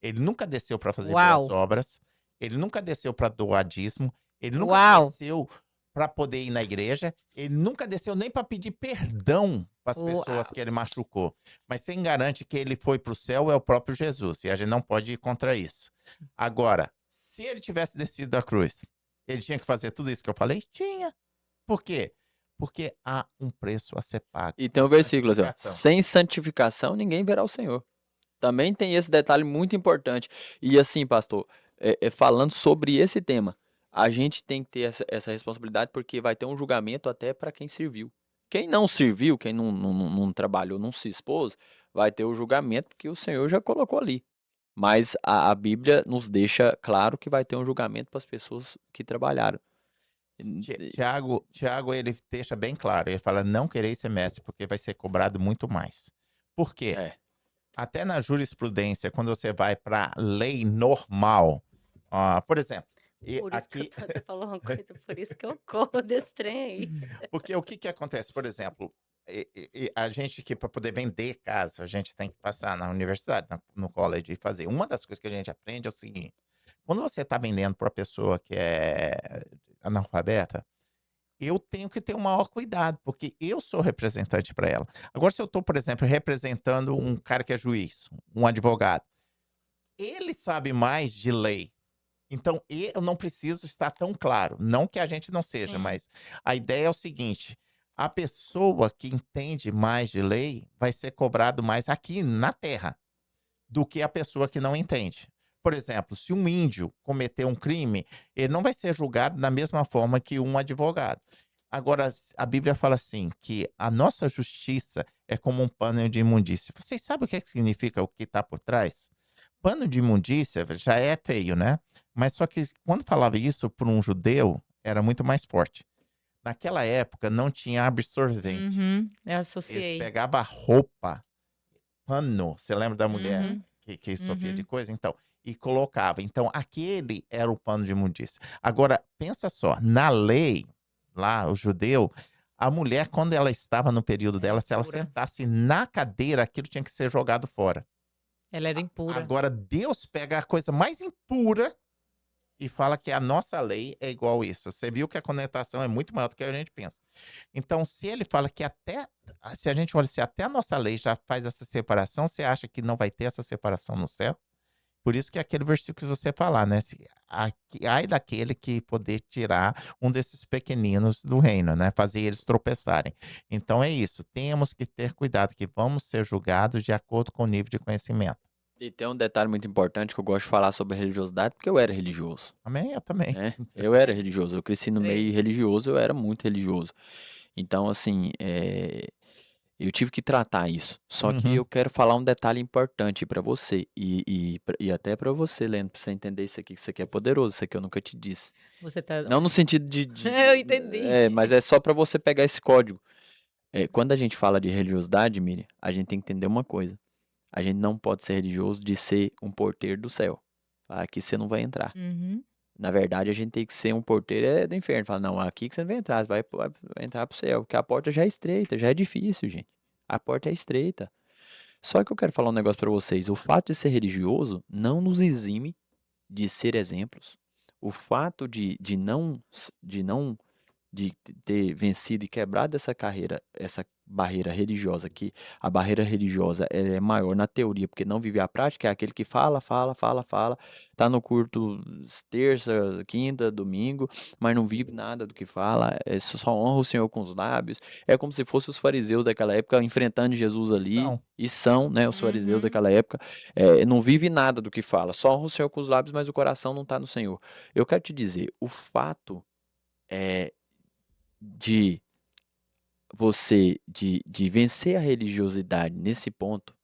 ele nunca desceu para fazer boas Uau! obras, ele nunca desceu para doar dízimo, ele nunca Uau! desceu para poder ir na igreja, ele nunca desceu nem para pedir perdão para as pessoas Uau! que ele machucou. Mas quem garante que ele foi para o céu é o próprio Jesus, e a gente não pode ir contra isso. Agora, se ele tivesse descido da cruz, ele tinha que fazer tudo isso que eu falei? Tinha. Por quê? Porque há um preço a ser pago. E tem um versículo assim, ó: Santificação. "Sem santificação ninguém verá o Senhor". Também tem esse detalhe muito importante. E assim, pastor, falando sobre esse tema, a gente tem que ter essa responsabilidade, porque vai ter um julgamento até para quem serviu. Quem não serviu, quem não trabalhou, não se expôs, vai ter o julgamento que o Senhor já colocou ali. Mas a Bíblia nos deixa claro que vai ter um julgamento para as pessoas que trabalharam. Tiago, ele deixa bem claro, ele fala: "Não quereis ser mestre, porque vai ser cobrado muito mais". Por quê? É. Até na jurisprudência, quando você vai para lei normal, por exemplo, e Por isso que aqui você falou uma coisa, por isso que eu corro desse trem aí. porque o que que acontece? Por exemplo, a gente que para poder vender casa, a gente tem que passar na universidade, no college e fazer. Uma das coisas que a gente aprende é o seguinte: quando você está vendendo para uma pessoa que é analfabeta, eu tenho que ter o maior cuidado, porque eu sou representante para ela. Agora, se eu estou, por exemplo, representando um cara que é juiz, um advogado, ele sabe mais de lei. Então, eu não preciso estar tão claro. Não que a gente não seja, Sim. mas a ideia é o seguinte: a pessoa que entende mais de lei vai ser cobrado mais aqui na terra do que a pessoa que não entende. Por exemplo, se um índio cometer um crime, ele não vai ser julgado da mesma forma que um advogado. Agora, a Bíblia fala assim, que a nossa justiça é como um pano de imundícia. Vocês sabem o que é que significa o que está por trás? Pano de imundícia já é feio, né? Mas só que quando falava isso por um judeu, era muito mais forte. Naquela época não tinha absorvente. Uhum, eu Eles associei. pegavam a roupa, pano, você lembra da mulher Uhum, que sofria de uhum. coisa? Então, e colocava. Então, aquele era o pano de imundícia. Agora, pensa só, na lei, lá, o judeu, a mulher, quando ela estava no período Era dela, se ela impura. sentasse na cadeira, aquilo tinha que ser jogado fora. Ela era impura. Agora, Deus pega a coisa mais impura e fala que a nossa lei é igual isso. Você viu que a conotação é muito maior do que a gente pensa. Então, se ele fala que se a gente olha, se até a nossa lei já faz essa separação, você acha que não vai ter essa separação no céu? Por isso que é aquele versículo que você falar, né? Ai daquele que poder tirar um desses pequeninos do reino, né? Fazer eles tropeçarem. Então é isso. Temos que ter cuidado, que vamos ser julgados de acordo com o nível de conhecimento. E tem um detalhe muito importante que eu gosto de falar sobre religiosidade, porque eu era religioso, Amém? Eu também. né? Eu era religioso, eu cresci no meio Creio. religioso, eu era muito religioso. Então, assim, eu tive que tratar isso. Só que Uhum. eu quero falar um detalhe importante para você e até para você, Leandro, pra você entender isso aqui, que isso aqui é poderoso, isso aqui eu nunca te disse. Você tá Não no sentido Eu entendi. mas é só para você pegar esse código. Quando a gente fala de religiosidade, Miriam, a gente tem que entender uma coisa. A gente não pode ser religioso de ser um porteiro do céu. Aqui você não vai entrar. Uhum. Na verdade, a gente tem que ser um porteiro do inferno. Fala, não, aqui que você não vai entrar, você vai entrar pro céu, porque a porta já é estreita, já é difícil, gente. A porta é estreita. Só que eu quero falar um negócio pra vocês. O fato de ser religioso não nos exime de ser exemplos. O fato de ter vencido e quebrado essa barreira religiosa, que a barreira religiosa é maior na teoria, porque não vive a prática, é aquele que fala, tá no culto terça, quinta, domingo, mas não vive nada do que fala, só honra o Senhor com os lábios. É como se fossem os fariseus daquela época enfrentando Jesus ali, São. e são, né, os fariseus Uhum. daquela época, não vive nada do que fala, só honra o Senhor com os lábios, mas o coração não está no Senhor. Eu quero te dizer, o fato de de vencer a religiosidade nesse ponto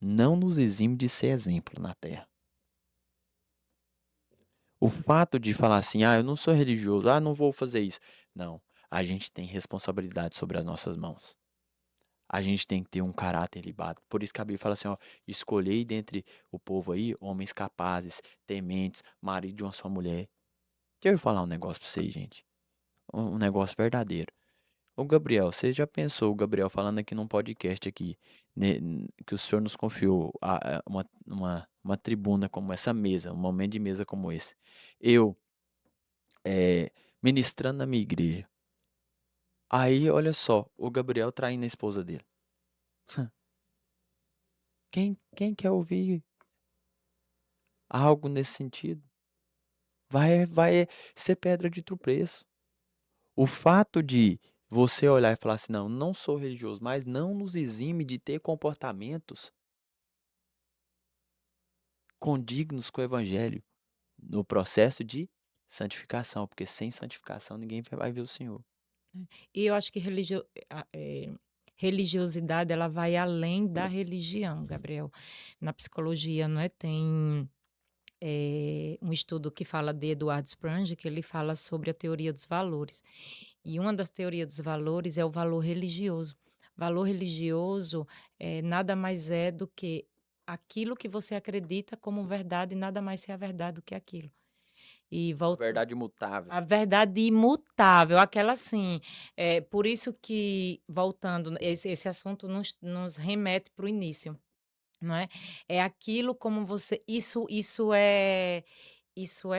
não nos exime de ser exemplo na terra. O fato de falar assim, eu não sou religioso, não vou fazer isso. Não, a gente tem responsabilidade sobre as nossas mãos. A gente tem que ter um caráter libado. Por isso que a Bíblia fala assim, escolhei dentre o povo aí homens capazes, tementes, marido de uma só mulher. Deixa eu falar um negócio pra vocês, gente. Um negócio verdadeiro. Ô Gabriel, você já pensou, o Gabriel falando aqui num podcast aqui, que o senhor nos confiou uma tribuna como essa mesa, um momento de mesa como esse. Eu, ministrando na minha igreja. Aí, olha só, o Gabriel traindo a esposa dele. Quem quer ouvir algo nesse sentido? Vai ser pedra de tropeço. O fato de você olhar e falar assim, não sou religioso, mas não nos exime de ter comportamentos condignos com o evangelho no processo de santificação, porque sem santificação ninguém vai ver o Senhor. E eu acho que religiosidade, ela vai além da religião, Gabriel. Na psicologia, não é, tem um estudo que fala de Edward Spranger, que ele fala sobre a teoria dos valores. E uma das teorias dos valores é o valor religioso. Valor religioso nada mais é do que aquilo que você acredita como verdade, nada mais ser a verdade do que aquilo. E Verdade imutável. a verdade imutável, aquela assim, por isso que, voltando, esse assunto nos remete para o início, não é? É aquilo como você, isso é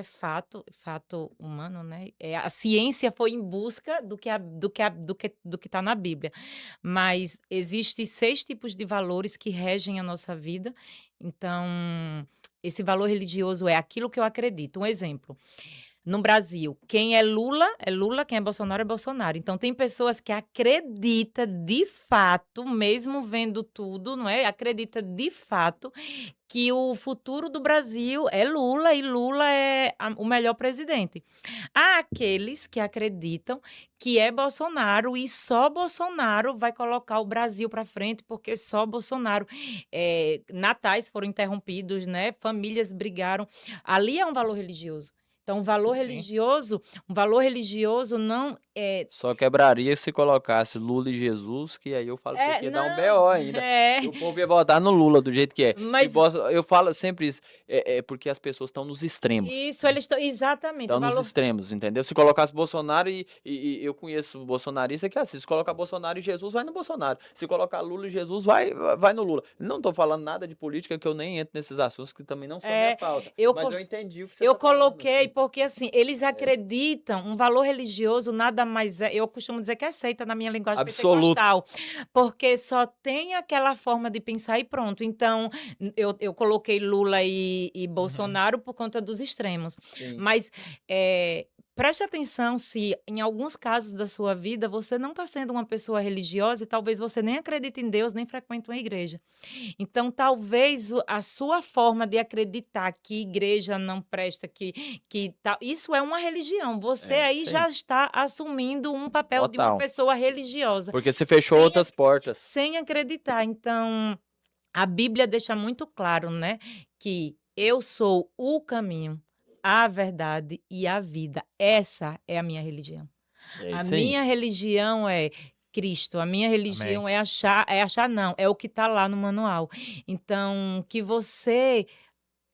fato humano, né? A ciência foi em busca do que está na Bíblia. Mas existem 6 tipos de valores que regem a nossa vida. Então, esse valor religioso é aquilo que eu acredito. Um exemplo. No Brasil, quem é Lula, quem é Bolsonaro é Bolsonaro. Então, tem pessoas que acreditam de fato, mesmo vendo tudo, não é? Acredita de fato que o futuro do Brasil é Lula e Lula é o melhor presidente. Há aqueles que acreditam que é Bolsonaro e só Bolsonaro vai colocar o Brasil para frente, porque só Bolsonaro. Natais foram interrompidos, né? Famílias brigaram. Ali é um valor religioso. Então, Sim. um valor religioso não é. Só quebraria se colocasse Lula e Jesus, que aí eu falo pra você que ia dar um BO ainda. E o povo ia votar no Lula do jeito que é. Mas Eu falo sempre isso, porque as pessoas estão nos extremos. isso, eles estão. Exatamente. Estão nos extremos, entendeu? Se colocasse Bolsonaro e eu conheço bolsonarista que é assim, se colocar Bolsonaro e Jesus, vai no Bolsonaro. Se colocar Lula e Jesus, vai no Lula. Não tô falando nada de política, que eu nem entro nesses assuntos, que também não são minha pauta. Mas eu entendi o que você Eu tá falando, coloquei assim. porque, assim, eles acreditam, um valor religioso nada mais é, eu costumo dizer que é seita na minha linguagem Absoluto. pentecostal, porque só tem aquela forma de pensar e pronto. Então, eu coloquei Lula e Bolsonaro por conta dos extremos. Sim. Mas preste atenção se, em alguns casos da sua vida, você não está sendo uma pessoa religiosa e talvez você nem acredite em Deus, nem frequente uma igreja. Então, talvez a sua forma de acreditar que igreja não presta, isso é uma religião. Você aí isso aí. já está assumindo um papel de uma Total. pessoa religiosa, Porque você fechou outras portas. sem acreditar. Então, a Bíblia deixa muito claro, né, que eu sou o caminho, a verdade e a vida. Essa é a minha religião. É A isso aí. minha religião é Cristo, a minha religião Amém. é achar não, é o que está lá no manual. Então, que você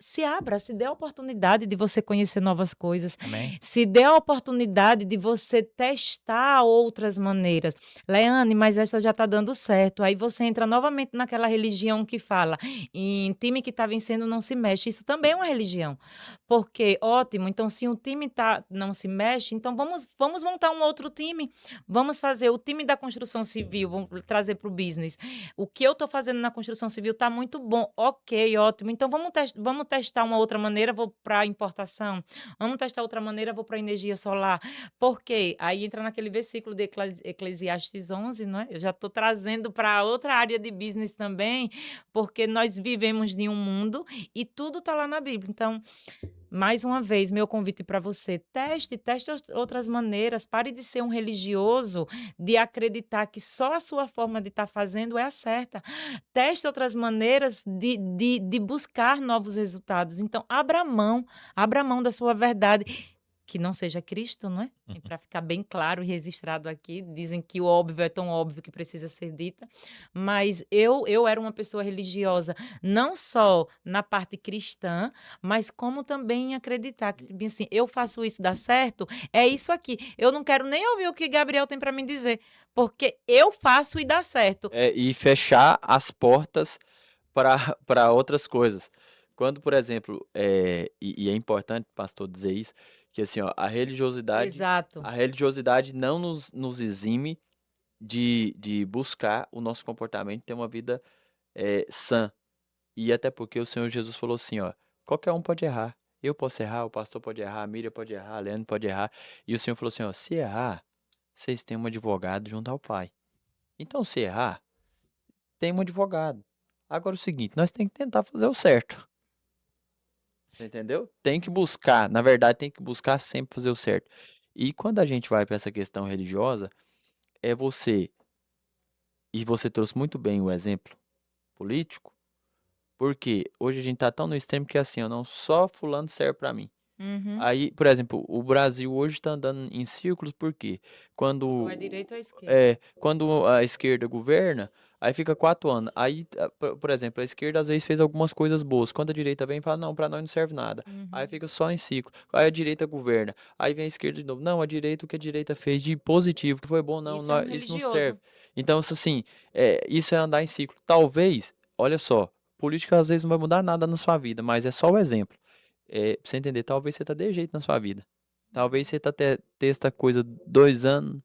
se abra, se dê a oportunidade de você conhecer novas coisas, Amém? se dê a oportunidade de você testar outras maneiras. Leane, mas essa já está dando certo. Aí você entra novamente naquela religião que fala, em time que está vencendo não se mexe. Isso também é uma religião. Porque, ótimo, então se um time não se mexe, então vamos montar um outro time. Vamos fazer o time da construção civil, vamos trazer para o business. O que eu estou fazendo na construção civil está muito bom. Ok, ótimo. Então vamos testar uma outra maneira, vou para importação. Vamos testar outra maneira, vou para energia solar. Por quê? Aí entra naquele versículo de Eclesiastes 11, não é? Eu já estou trazendo para outra área de business também, porque nós vivemos em um mundo e tudo está lá na Bíblia. Então, mais uma vez, meu convite para você, teste outras maneiras, pare de ser um religioso, de acreditar que só a sua forma de estar fazendo é a certa. Teste outras maneiras de buscar novos resultados. Então, abra mão da sua verdade, que não seja Cristo, não é? E para ficar bem claro e registrado aqui, dizem que o óbvio é tão óbvio que precisa ser dita, mas eu era uma pessoa religiosa, não só na parte cristã, mas como também em acreditar que, tipo assim, eu faço isso, dá certo, é isso aqui. Eu não quero nem ouvir o que Gabriel tem para me dizer, porque eu faço e dá certo. E fechar as portas para outras coisas. Quando, por exemplo, e é importante, pastor, dizer isso, que assim, ó, Exato. a religiosidade não nos exime de buscar o nosso comportamento, ter uma vida sã. E até porque o Senhor Jesus falou assim, ó, qualquer um pode errar. Eu posso errar, o pastor pode errar, a Miriam pode errar, a Leandro pode errar. E o Senhor falou assim, ó, se errar, vocês têm um advogado junto ao Pai. Então, se errar, tem um advogado. Agora é o seguinte, nós temos que tentar fazer o certo. Você entendeu? Tem que buscar, na verdade, tem que buscar sempre fazer o certo. E quando a gente vai para essa questão religiosa, é e você trouxe muito bem o exemplo político, porque hoje a gente tá tão no extremo que assim, ó, não só fulano serve para mim. Uhum. Aí, por exemplo, o Brasil hoje está andando em círculos porque Ou é quando direita ou é esquerda. quando a esquerda governa, aí fica 4 anos. Aí, por exemplo, a esquerda às vezes fez algumas coisas boas. Quando a direita vem, fala, não, para nós não serve nada. Aí Uhum. fica só em ciclo. Aí a direita governa. Aí vem a esquerda de novo. Não, a direita, o que a direita fez de positivo, que foi bom, não, Isso é um isso não religioso. serve. Então, assim, isso é andar em ciclo. Talvez, olha só, política às vezes não vai mudar nada na sua vida, mas é só o exemplo. Pra você entender, talvez você tá de jeito na sua vida. Talvez você tá testa coisa 2 anos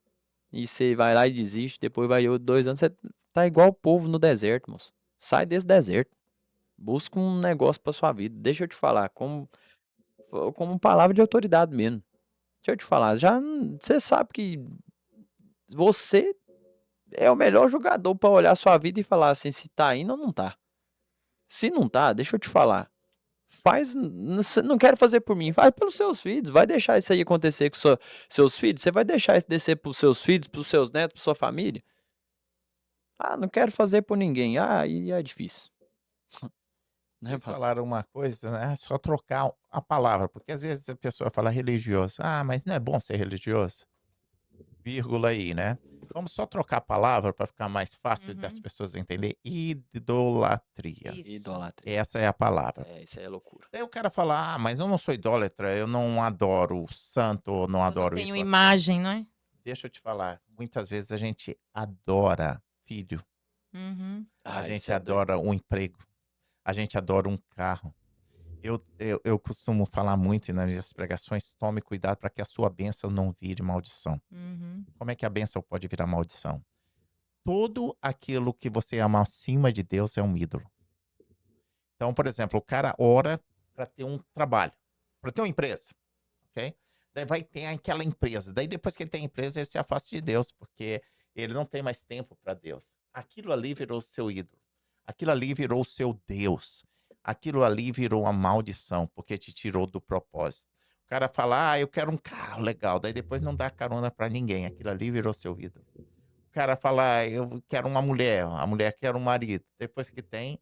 e você vai lá e desiste, depois vai outro 2 anos, você tá igual o povo no deserto, moço. Sai desse deserto. Busca um negócio pra sua vida. Deixa eu te falar, como palavra de autoridade mesmo. Deixa eu te falar, você sabe que você é o melhor jogador pra olhar a sua vida e falar assim, se tá indo ou não tá. Se não tá, deixa eu te falar. Não quero fazer por mim, faz pelos seus filhos. Vai deixar isso aí acontecer com seus filhos? Você vai deixar isso descer pros seus filhos, pros seus netos, pra sua família? Ah, não quero fazer por ninguém. Ah, aí é difícil. Né, Vocês pastor? falaram uma coisa, né? É só trocar a palavra, porque às vezes a pessoa fala religioso. Ah, mas não é bom ser religioso? Vírgula aí, né? Vamos só trocar a palavra para ficar mais fácil das Uhum. pessoas entenderem. Idolatria. Isso. Idolatria. Essa é a palavra. Isso aí é loucura. Daí o cara fala: "Ah, mas eu não sou idólatra, eu não adoro o santo, ou não Eu não adoro tenho isso ou aquilo". imagem, não é? Deixa eu te falar, muitas vezes a gente adora filho, Uhum. a Ah, gente isso é doido. adora um emprego, a gente adora um carro. Eu costumo falar muito nas minhas pregações: "Tome cuidado para que a sua bênção não vire maldição". Uhum. Como é que a bênção pode virar maldição? Tudo aquilo que você ama acima de Deus é um ídolo. Então, por exemplo, o cara ora para ter um trabalho, para ter uma empresa, ok? Daí vai ter aquela empresa. Daí depois que ele tem a empresa, ele se afasta de Deus, porque ele não tem mais tempo para Deus. Aquilo ali virou o seu ídolo. Aquilo ali virou o seu Deus. Aquilo ali virou uma maldição, porque te tirou do propósito. O cara fala: "Ah, eu quero um carro legal", daí depois não dá carona para ninguém. Aquilo ali virou seu ídolo. O cara fala: "Ah, eu quero uma mulher", a mulher quer um marido. Depois que tem,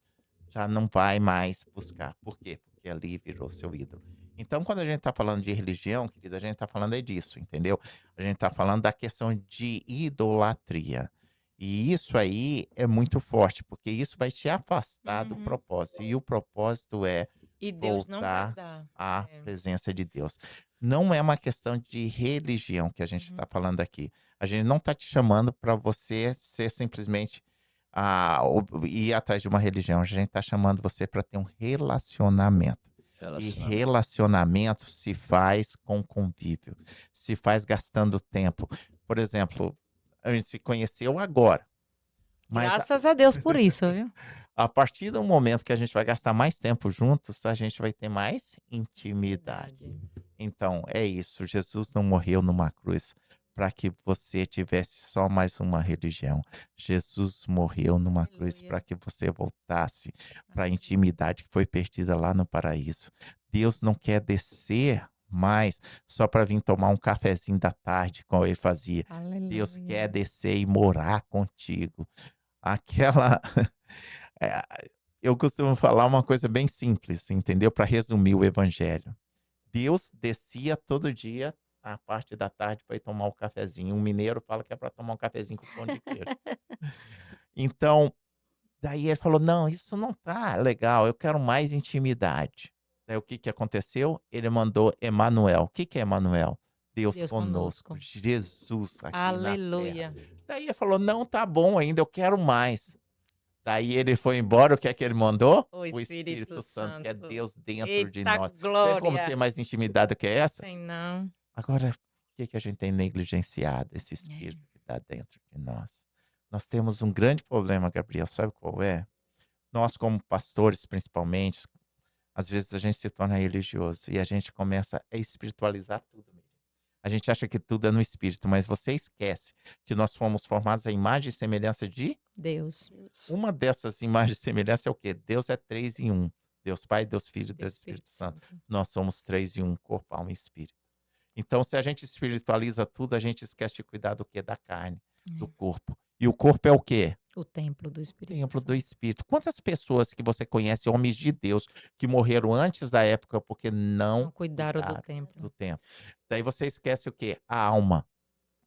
já não vai mais buscar. Por quê? Porque ali virou seu ídolo. Então, quando a gente está falando de religião, querida, a gente está falando é disso, entendeu? A gente está falando da questão de idolatria. E isso aí é muito forte, porque isso vai te afastar do Uhum. propósito. E o propósito é E Deus não vai voltar dar. à É. presença de Deus. Não é uma questão de religião que a gente Uhum. está falando aqui. A gente não está te chamando para você ser simplesmente ir atrás de uma religião. A gente está chamando você para ter um relacionamento. E Relacionamento. relacionamento se faz com convívio, se faz gastando tempo. Por exemplo, a gente se conheceu agora, mas Graças a Deus por isso, viu? a partir do momento que a gente vai gastar mais tempo juntos, a gente vai ter mais intimidade. Verdade. Então, é isso. Jesus não morreu numa cruz para que você tivesse só mais uma religião. Jesus morreu numa cruz Aleluia. para que você voltasse para a Aleluia. intimidade que foi perdida lá no paraíso. Deus não quer descer mais só para vir tomar um cafezinho da tarde, como ele fazia. Deus quer Aleluia. descer e morar contigo. Aquela É, eu costumo falar uma coisa bem simples, entendeu? Para resumir o evangelho. Deus descia todo dia à parte da tarde para ir tomar um cafezinho. Um mineiro fala que é para tomar um cafezinho com pão de queijo. Então, daí ele falou: "Não, isso não tá legal, eu quero mais intimidade". Daí o que que aconteceu? Ele mandou Emanuel. O que que é Emanuel? Deus Deus conosco, conosco. Jesus aqui na terra. Aleluia. Daí ele falou: "Não, tá bom ainda, eu quero mais". Daí ele foi embora, o que é que ele mandou? O O Espírito Espírito Santo, que é Santo. Deus dentro de Eita nós. Tem como ter glória! mais intimidade do que essa? Tem não. Agora, por que que a gente tem negligenciado esse É. Espírito que está dentro de nós? Nós temos um grande problema, Gabriel, sabe qual é? Nós, como pastores, principalmente, às vezes a gente se torna religioso e a gente começa a espiritualizar tudo. A gente acha que tudo é no espírito, mas você esquece que nós fomos formados à imagem e semelhança de Deus. Deus. uma dessas imagens e semelhança é o quê? Deus é 3 em 1. Deus Pai, Deus Filho, Deus Deus Espírito Espírito Santo. Santo. Nós somos 3 em 1, corpo, alma e espírito. Então, se a gente espiritualiza tudo, a gente esquece de cuidar do quê? Da carne, do É. corpo. E o corpo é o quê? O templo do Espírito Templo do Santo. Espírito. Quantas pessoas que você conhece, homens de Deus, que morreram antes da época porque Não não cuidaram do cuidaram templo. do templo? Daí você esquece o quê? A alma.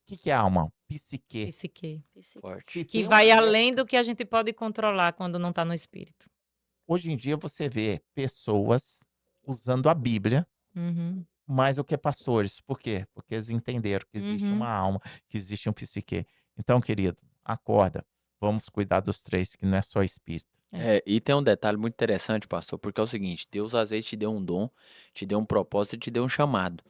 O que que é a alma? Psique. Psique. Forte. Se Que tem uma vai época além do que a gente pode controlar quando não está no Espírito. hoje em dia você vê pessoas usando a Bíblia Uhum. mais do que pastores. Por quê? Porque eles entenderam que existe uma Uhum. alma, que existe um psique. Então, querido, acorda. Vamos cuidar dos 3, que não é só espírito. É. E tem um detalhe muito interessante, pastor, porque é o seguinte: Deus às vezes te deu um dom, te deu um propósito e te deu um chamado.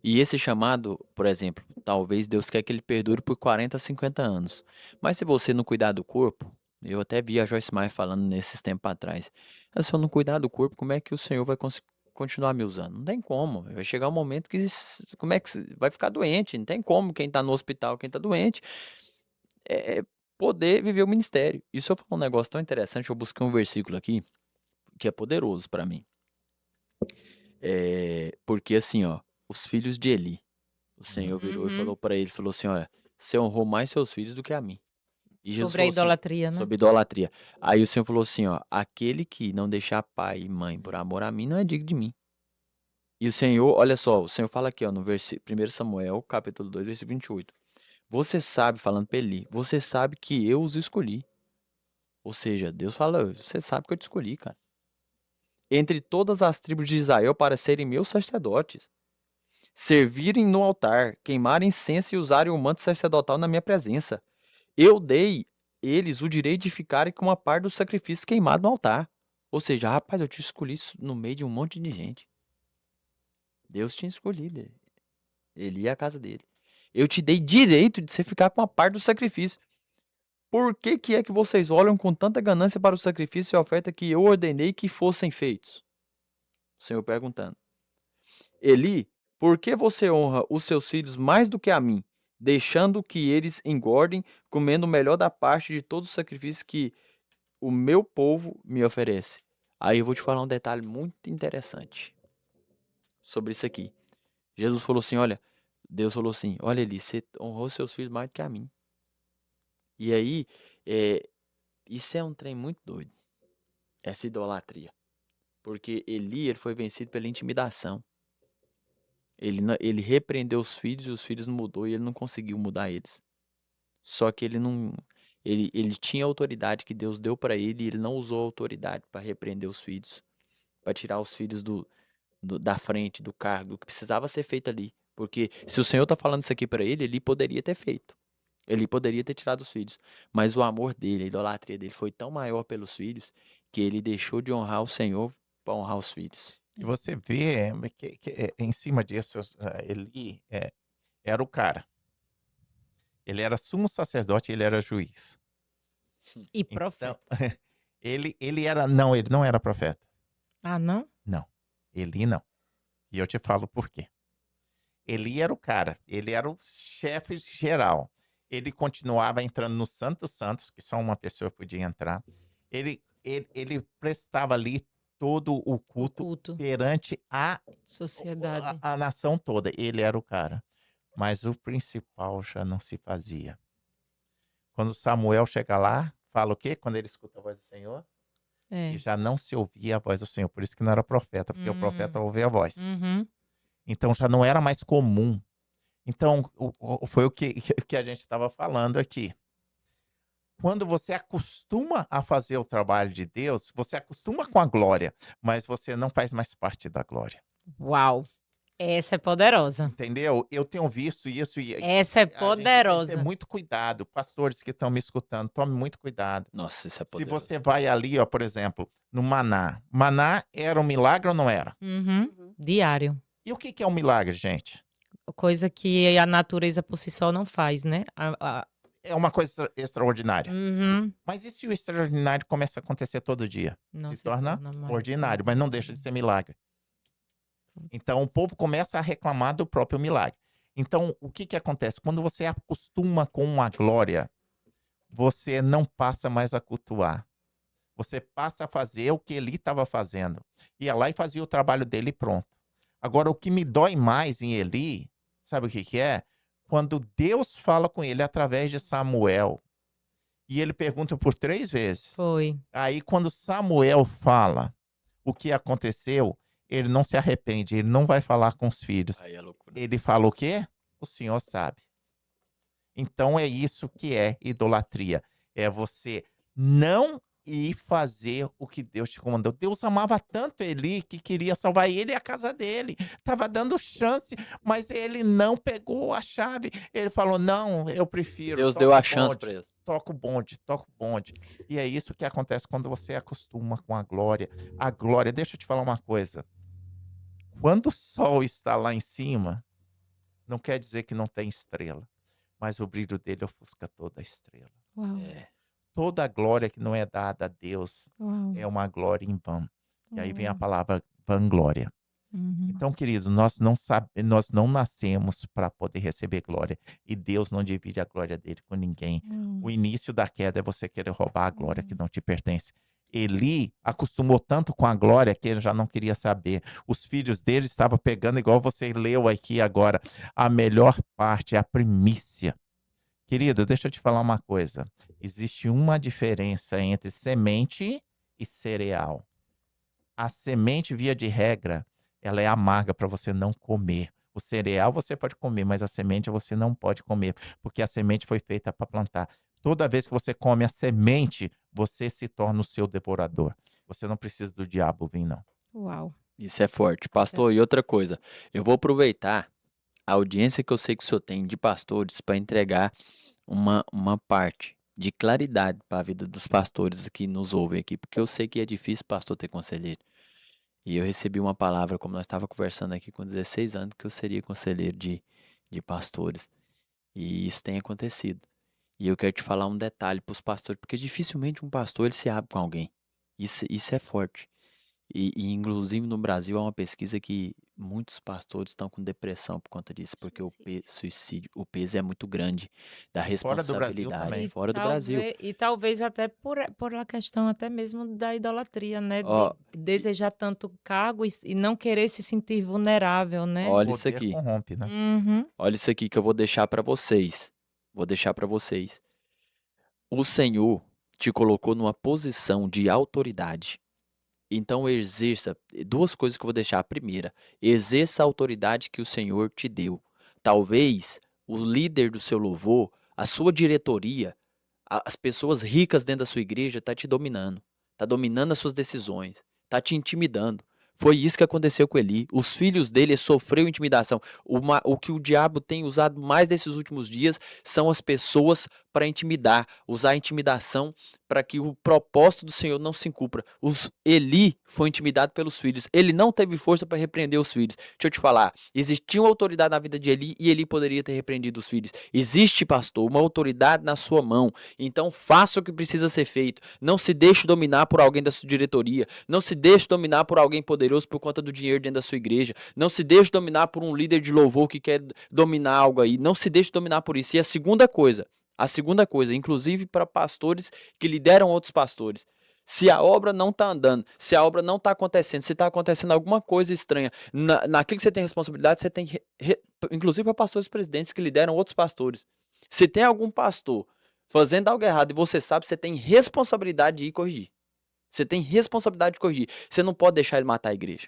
E esse chamado, por exemplo, talvez Deus quer que ele perdure por 40, 50 anos. Mas se você não cuidar do corpo, eu até vi a Joyce Meyer falando nesses tempos atrás, se eu não cuidar do corpo, como é que o Senhor vai continuar me usando? Não tem como. Vai chegar um momento que como é que vai ficar doente? Não tem como quem está no hospital, quem está doente, poder viver o ministério. E se eu falar um negócio tão interessante, eu busquei um versículo aqui que é poderoso para mim. Porque assim, ó, os filhos de Eli, o Senhor virou e falou Uhum. para ele, falou assim: "Olha, você honrou mais seus filhos do que a mim". E Jesus Sobre a falou assim, idolatria, né? sobre idolatria. Aí o Senhor falou assim, ó: "Aquele que não deixar pai e mãe por amor a mim não é digno de mim". E o Senhor, olha só, o Senhor fala aqui, ó, no 1 Samuel, capítulo 2, versículo 28. Você sabe, falando pra Eli, você sabe que eu os escolhi. Ou seja, Deus fala, você sabe que eu te escolhi, cara. Entre todas as tribos de Israel para serem meus sacerdotes, servirem no altar, queimarem incenso e usarem o manto sacerdotal na minha presença. Eu dei eles o direito de ficarem com uma parte do sacrifício queimado no altar. Ou seja, rapaz, eu te escolhi no meio de um monte de gente. Deus tinha escolhido ele e a casa dele. Eu te dei direito de você ficar com uma parte do sacrifício. Por que é que vocês olham com tanta ganância para o sacrifício e a oferta que eu ordenei que fossem feitos? O Senhor perguntando. Eli, por que você honra os seus filhos mais do que a mim, deixando que eles engordem, comendo o melhor da parte de todos os sacrifícios que o meu povo me oferece? Aí eu vou te falar um detalhe muito interessante sobre isso aqui. Jesus falou assim, olha, Deus falou assim, olha Eli, você honrou seus filhos mais do que a mim. E aí, isso é um trem muito doido, essa idolatria. Porque ele foi vencido pela intimidação. Ele repreendeu os filhos e os filhos não mudou e ele não conseguiu mudar eles. Só que ele não. Ele tinha a autoridade que Deus deu para ele e ele não usou a autoridade para repreender os filhos. para tirar os filhos da frente, do cargo, do que precisava ser feito ali. Porque se o Senhor tá falando isso aqui para ele, ele poderia ter feito. Ele poderia ter tirado os filhos. Mas o amor dele, a idolatria dele foi tão maior pelos filhos que ele deixou de honrar o Senhor para honrar os filhos. E você vê que em cima disso, Eli era o cara. Ele era sumo sacerdote, ele era juiz. E Então, profeta. ele não era profeta. Ah, não? Não, Eli não. E eu te falo por quê. Eli era o cara, ele era o chefe geral. Ele continuava entrando no Santo dos Santos, que só uma pessoa podia entrar. Ele prestava ali todo o O culto culto, perante sociedade. a nação toda. Ele era o cara. Mas o principal já não se fazia. Quando Samuel chega lá, fala o quê? Quando ele escuta a voz do Senhor? É. E já não se ouvia a voz do Senhor. Por isso que não era profeta, porque o profeta ouvia a voz. Uhum. Então já não era mais comum. Então, foi o que a gente estava falando aqui. Quando você acostuma a fazer o trabalho de Deus, você acostuma com a glória, mas você não faz mais parte da glória. Uau! Essa é poderosa. Entendeu? Eu tenho visto isso e Essa é a gente tem que ter poderosa. muito cuidado. Pastores que estão me escutando, tome muito cuidado. Nossa, isso é Se poderoso. você vai ali, ó, por exemplo, no maná. Maná era um milagre ou não era? Uhum. Uhum. Diário. E o que é um milagre, gente? Coisa que a natureza por si só não faz, né? É uma coisa extraordinária. Uhum. Mas e se o extraordinário começa a acontecer todo dia? Não Se torna mais ordinário, mas não deixa de ser milagre. Então o povo começa a reclamar do próprio milagre. Então o que acontece? Quando você acostuma com a glória, você não passa mais a cultuar. Você passa a fazer o que ele estava fazendo. Ia lá e fazia o trabalho dele e pronto. Agora, o que me dói mais em Eli, sabe o que é? Quando Deus fala com ele através de Samuel, e ele pergunta por 3 vezes. Foi. Aí, quando Samuel fala o que aconteceu, ele não se arrepende, ele não vai falar com os filhos. Aí é loucura. Ele fala o quê? O Senhor sabe. Então é isso que é idolatria. É você não ir fazer o que Deus te comandou. Deus amava tanto Eli que queria salvar ele e a casa dele. Tava dando chance, mas ele não pegou a chave. Ele falou: "Não, eu prefiro". Deus toca deu a o chance bonde, para ele. toca o bonde, toca o bonde. E é isso que acontece quando você acostuma com a glória. A glória, deixa eu te falar uma coisa. Quando o sol está lá em cima, não quer dizer que não tem estrela, mas o brilho dele ofusca toda a estrela. Uau. É. Toda a glória que não é dada a Deus Uau. é uma glória em vão. E aí vem a Uau. palavra vanglória. Uhum. Então, querido, nós não nascemos para poder receber glória. E Deus não divide a glória dele com ninguém. Uau. O início da queda é você querer roubar a glória que não te pertence. Eli acostumou tanto com a glória que ele já não queria saber. Os filhos dele estavam pegando, igual você leu aqui agora, a melhor parte, a primícia. Querido, deixa eu te falar uma coisa. Existe uma diferença entre semente e cereal. A semente, via de regra, ela é amarga para você não comer. O cereal você pode comer, mas a semente você não pode comer, porque a semente foi feita para plantar. Toda vez que você come a semente, você se torna o seu devorador. Você não precisa do diabo vir, não. Uau. Isso é forte. Pastor, e outra coisa, eu vou aproveitar a audiência que eu sei que o senhor tem de pastores para entregar uma parte de claridade para a vida dos pastores que nos ouvem aqui, porque eu sei que é difícil pastor ter conselheiro. E eu recebi uma palavra, como nós estávamos conversando aqui com 16 anos, que eu seria conselheiro de pastores. E isso tem acontecido. E eu quero te falar um detalhe para os pastores, porque dificilmente um pastor ele se abre com alguém. Isso é forte. E inclusive no Brasil há uma pesquisa que muitos pastores estão com depressão por conta disso, porque suicídio, o peso é muito grande da Fora do Brasil responsabilidade também. fora do Brasil. E talvez até por a questão até mesmo da idolatria, né? Ó, De desejar tanto cargo e não querer se sentir vulnerável, né? olha isso Poder aqui. corrompe, né? Uhum. Olha isso aqui que eu vou deixar para vocês. Vou deixar para vocês. O Senhor te colocou numa posição de autoridade. Então exerça 2 coisas que eu vou deixar. A primeira, exerça a autoridade que o Senhor te deu. Talvez o líder do seu louvor, a sua diretoria, as pessoas ricas dentro da sua igreja tá te dominando, tá dominando as suas decisões, tá te intimidando. Foi isso que aconteceu com Eli. Os filhos dele sofreu intimidação. O que o diabo tem usado mais nesses últimos dias são as pessoas para intimidar, usar a intimidação para que o propósito do Senhor não se cumpra. Eli foi intimidado pelos filhos. Ele não teve força para repreender os filhos. Deixa eu te falar, existia uma autoridade na vida de Eli e Eli poderia ter repreendido os filhos. Existe, pastor, uma autoridade na sua mão. Então faça o que precisa ser feito. Não se deixe dominar por alguém da sua diretoria. Não se deixe dominar por alguém poderoso por conta do dinheiro dentro da sua igreja. Não se deixe dominar por um líder de louvor que quer dominar algo aí. Não se deixe dominar por isso. E a segunda coisa, inclusive para pastores que lideram outros pastores. Se a obra não está andando, se a obra não está acontecendo, se está acontecendo alguma coisa estranha, naquilo que você tem responsabilidade, você tem, inclusive para pastores presidentes que lideram outros pastores. Se tem algum pastor fazendo algo errado e você sabe, você tem responsabilidade de ir corrigir. Você tem responsabilidade de corrigir. Você não pode deixar ele matar a igreja.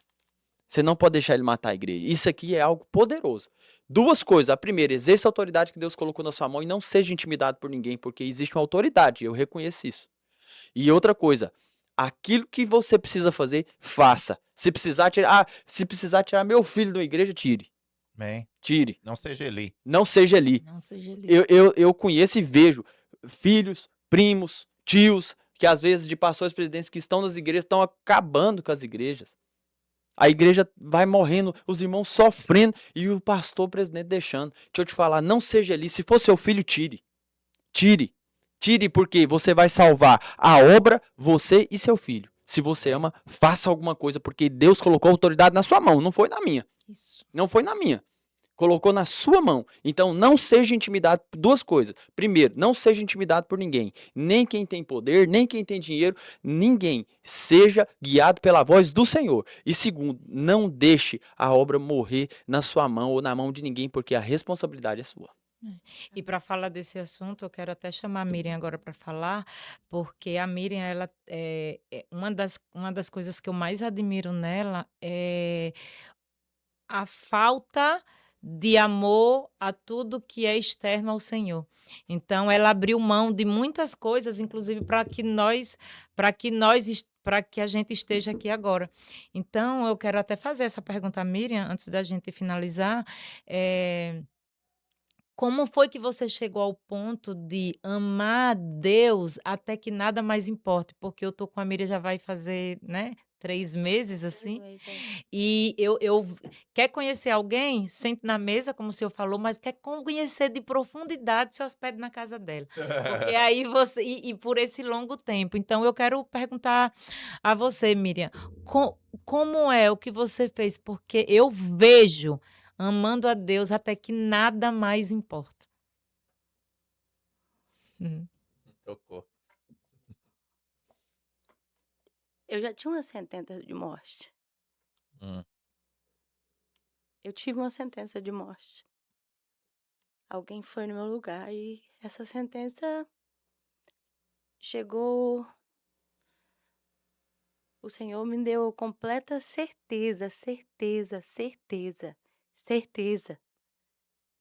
Você não pode deixar ele matar a igreja. Isso aqui é algo poderoso. Duas coisas. A primeira, exerça a autoridade que Deus colocou na sua mão e não seja intimidado por ninguém, porque existe uma autoridade. Eu reconheço isso. E outra coisa, aquilo que você precisa fazer, faça. Se precisar tirar meu filho da igreja, tire. Amém. Tire. Não seja Eli. Não seja Eli. Não seja Eli. Eu conheço e vejo filhos, primos, tios, que às vezes de pastores presidentes que estão nas igrejas estão acabando com as igrejas. A igreja vai morrendo, os irmãos sofrendo e o pastor presidente deixando. Deixa eu te falar, não seja ali. Se for seu filho, tire. Tire. Tire porque você vai salvar a obra, você e seu filho. Se você ama, faça alguma coisa, porque Deus colocou a autoridade na sua mão, não foi na minha. Isso. Não foi na minha. Colocou na sua mão. Então, não seja intimidado por duas coisas. Primeiro, não seja intimidado por ninguém. Nem quem tem poder, nem quem tem dinheiro, ninguém. Seja guiado pela voz do Senhor. E segundo, não deixe a obra morrer na sua mão ou na mão de ninguém, porque a responsabilidade é sua. E para falar desse assunto, eu quero até chamar a Miriam agora para falar, porque a Miriam, ela uma das coisas que eu mais admiro nela é a falta de amor a tudo que é externo ao Senhor. Então, ela abriu mão de muitas coisas, inclusive para que a gente esteja aqui agora. Então, eu quero até fazer essa pergunta à Miriam, antes da gente finalizar. Como foi que você chegou ao ponto de amar a Deus até que nada mais importe? Porque eu tô com a Miriam já vai fazer, né, 3 meses, assim, e quer conhecer alguém? Sente na mesa, como o senhor falou, mas quer conhecer de profundidade, se hospede na casa dela. Porque aí você e por esse longo tempo. Então eu quero perguntar a você, Miriam, como é o que você fez? Porque eu vejo amando a Deus até que nada mais importa. Uhum. Tocou. Eu já tinha uma sentença de morte. Hum. Eu tive uma sentença de morte. Alguém foi no meu lugar e essa sentença chegou. O Senhor me deu completa certeza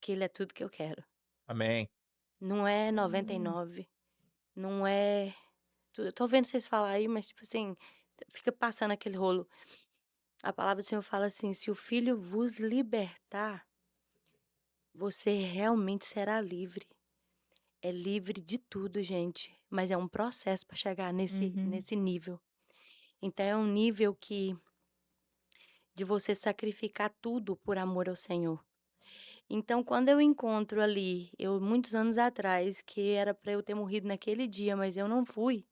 que Ele é tudo que eu quero. Amém. Não é 99, não é tudo. Eu tô vendo vocês falar aí, mas tipo assim, fica passando aquele rolo. A palavra do Senhor fala assim: se o Filho vos libertar, você realmente será livre. É livre de tudo, gente. Mas é um processo para chegar nesse nível. Então é um nível de você sacrificar tudo por amor ao Senhor. Então, quando eu encontro ali, muitos anos atrás, que era para eu ter morrido naquele dia, mas eu não fui,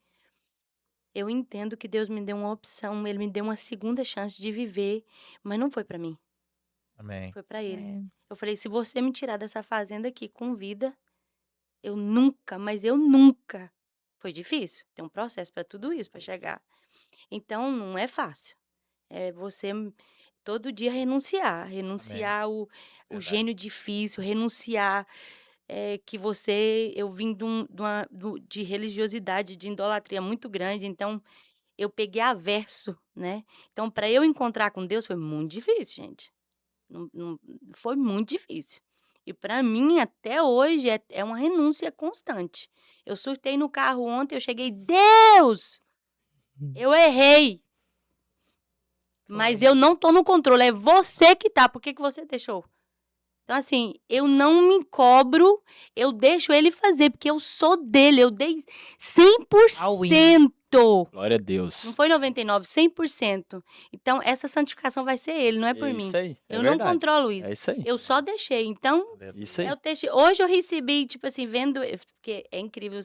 eu entendo que Deus me deu uma opção, Ele me deu uma segunda chance de viver, mas não foi para mim, Amém. foi para Ele. É. Eu falei, se você me tirar dessa fazenda aqui com vida, eu nunca, mas eu nunca. Foi difícil, tem um processo para tudo isso, para chegar. Então, não é fácil. É você todo dia renunciar o Verdade. gênio difícil, renunciar que eu vim de religiosidade, de idolatria muito grande, então eu peguei averso, né? Então, para eu encontrar com Deus foi muito difícil, gente. Foi muito difícil. E para mim, até hoje, é uma renúncia constante. Eu surtei no carro ontem, eu cheguei, Deus, eu errei. Mas Foi. eu não tô no controle, é você que tá. Por que que você deixou? Então, assim, eu não me cobro, eu deixo ele fazer, porque eu sou dele, eu dei All in. 100%. Glória a Não Deus. foi 99, 100%. Então, essa santificação vai ser ele, não é por É mim. isso aí, é Eu não verdade. controlo É isso. isso aí. Eu só deixei. Então, Isso aí. eu deixei. Hoje eu recebi, tipo assim, vendo, porque é incrível,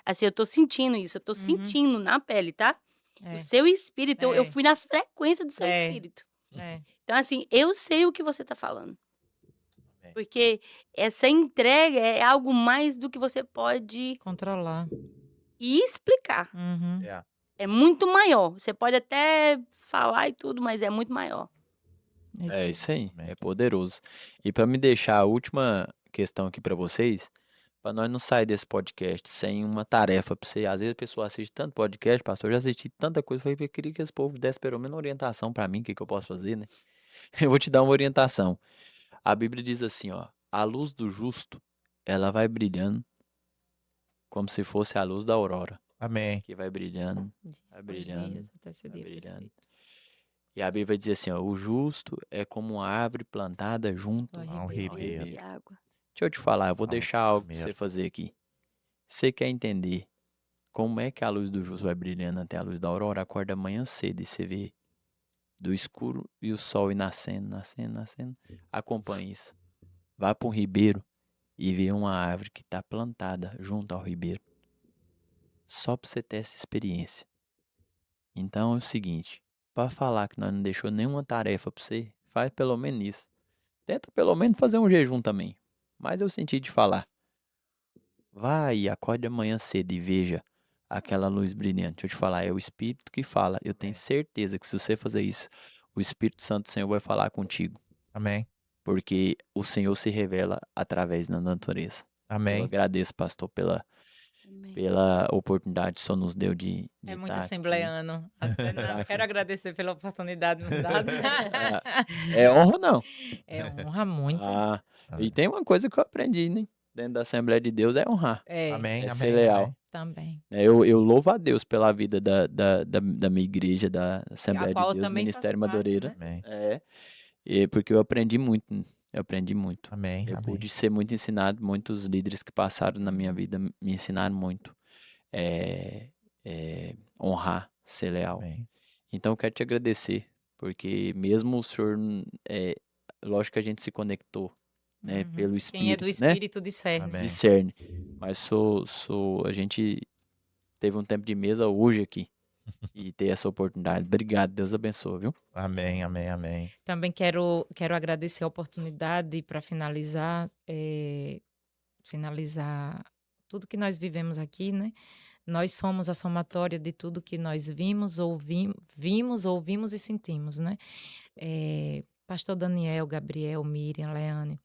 assim, eu tô sentindo isso, eu tô Uhum. sentindo na pele, tá? O É, seu espírito, eu É. fui na frequência do seu É. espírito. é. Então, assim, eu sei o que você tá falando. Amém. Porque essa entrega é algo mais do que você pode Controlar. explicar. Uhum. É. É muito maior. Você pode até falar e tudo, mas é muito maior. É isso aí, Amém. é poderoso. E para me deixar a última questão aqui para vocês, para nós não sair desse podcast sem uma tarefa para você. Às vezes a pessoa assiste tanto podcast, pastor, eu já assisti tanta coisa, falei, eu queria que esse povo desse pelo menos uma orientação para mim, o que que eu posso fazer, né? Eu vou te dar uma orientação. A Bíblia diz assim, ó, a luz do justo, ela vai brilhando como se fosse a luz da aurora, Amém. que vai brilhando, vai Os brilhando, dias até esse vai dia brilhando. perfeito. E a Bíblia vai dizer assim, ó, o justo é como uma árvore plantada junto Ao Ao ribeiro. Ao ribeiro. ribeiro de água. Deixa eu te falar, eu vou Salmos deixar algo pra primeiro. você fazer aqui. Você quer entender como é que a luz do justo vai brilhando até a luz da aurora? Acorda amanhã cedo e você vê do escuro e o sol ir nascendo, nascendo, nascendo. Acompanhe isso. Vá para um ribeiro e vê uma árvore que está plantada junto ao ribeiro. Só para você ter essa experiência. Então é o seguinte, para falar que nós não deixou nenhuma tarefa para você, faz pelo menos isso. Tenta pelo menos fazer um jejum também. Mas eu senti de falar. Vai e acorde amanhã cedo e veja aquela luz brilhante. Deixa eu te falar, é o Espírito que fala. Eu tenho Amém. certeza que se você fazer isso, o Espírito Santo do Senhor vai falar contigo. Amém. Porque o Senhor se revela através da natureza. Eu Amém. agradeço, pastor, Amém. pela oportunidade que o Senhor nos deu de É muito estar aqui. assembleiano. Até não, quero agradecer pela oportunidade nos dada. É honra ou não? É honra muito. Ah, Amém. e tem uma coisa que eu aprendi, né? Dentro da Assembleia de Deus é honrar, É, Amém. é Amém. ser leal. Amém. também. Eu louvo a Deus pela vida da minha igreja, da Assembleia A qual de eu Deus, também Ministério faço parte, Madureira. né? Amém. Porque eu aprendi muito. Eu aprendi muito. Amém. Eu Amém. pude ser muito ensinado, muitos líderes que passaram na minha vida me ensinaram muito. Honrar, ser leal. Amém. Então eu quero te agradecer, porque mesmo o senhor, lógico que a gente se conectou, né, Uhum. pelo Quem é do Espírito, né? espírito discerne. Amém. Discerne. Mas a gente teve um tempo de mesa hoje aqui e ter essa oportunidade. Obrigado, Deus abençoe, viu? Amém. Amém. Amém. Também quero agradecer a oportunidade para finalizar tudo que nós vivemos aqui, né? Nós somos a somatória de tudo que nós vimos, ouvimos e sentimos, né? Pastor Daniel, Gabriel, Miriam, Leane,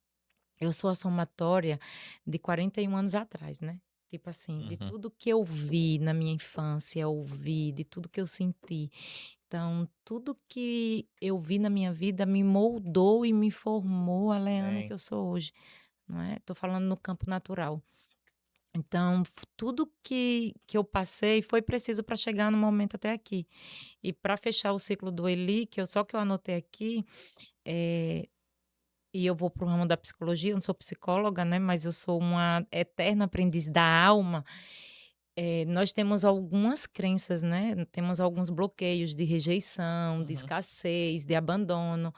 eu sou a somatória de 41 anos atrás, né? Tipo assim, de Uhum. tudo que eu vi na minha infância, de tudo que eu senti. Então, tudo que eu vi na minha vida me moldou e me formou a Leane Amém. que eu sou hoje, não é? Tô falando no campo natural. Então, tudo que eu passei foi preciso para chegar no momento até aqui. E para fechar o ciclo do Eli, só que eu anotei aqui, e eu vou para o ramo da psicologia, eu não sou psicóloga, né? Mas eu sou uma eterna aprendiz da alma. Nós temos algumas crenças, né? Temos alguns bloqueios de rejeição, de Uhum. escassez, de abandono.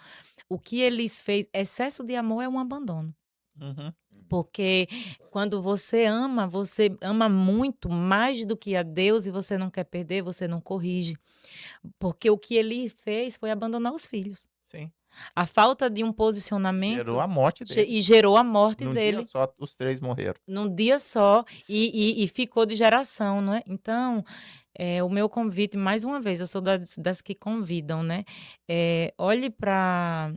O que eles fez, excesso de amor é um abandono. Uhum. Porque quando você ama muito mais do que a Deus e você não quer perder, você não corrige. Porque o que ele fez foi abandonar os filhos. Sim. A falta de um posicionamento Gerou a morte dele. e gerou a morte Num dia dele só, os 3 morreram. num dia só e ficou de geração, não é? Então, o meu convite, mais uma vez, eu sou das que convidam, né? Olhe para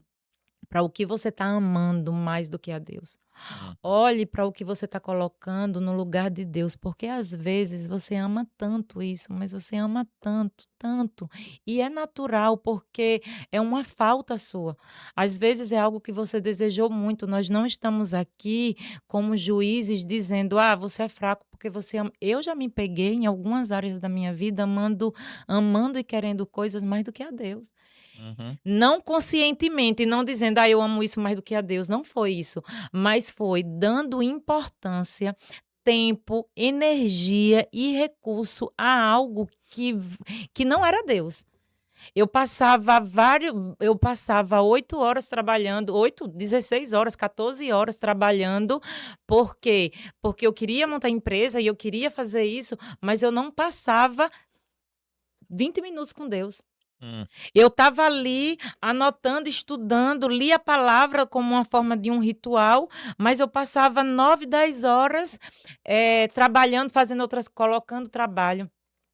o que você está amando mais do que a Deus. Uhum. Olhe para o que você está colocando no lugar de Deus, porque às vezes você ama tanto isso, mas você ama tanto, tanto, e é natural, porque é uma falta sua. Às vezes é algo que você desejou muito. Nós não estamos aqui como juízes dizendo, você é fraco porque você ama. Eu já me peguei em algumas áreas da minha vida amando e querendo coisas mais do que a Deus. Uhum. Não conscientemente, não dizendo: "Ah, eu amo isso mais do que a Deus", não foi isso, mas foi dando importância, tempo, energia e recurso a algo que não era Deus. Eu passava 8 horas trabalhando, 8, 16 horas, 14 horas trabalhando, por quê? Porque eu queria montar empresa e eu queria fazer isso, mas eu não passava 20 minutos com Deus. Hum. Eu estava ali anotando, estudando, lia a palavra como uma forma de um ritual, mas eu passava 9, 10 horas, trabalhando, fazendo outras colocando trabalho.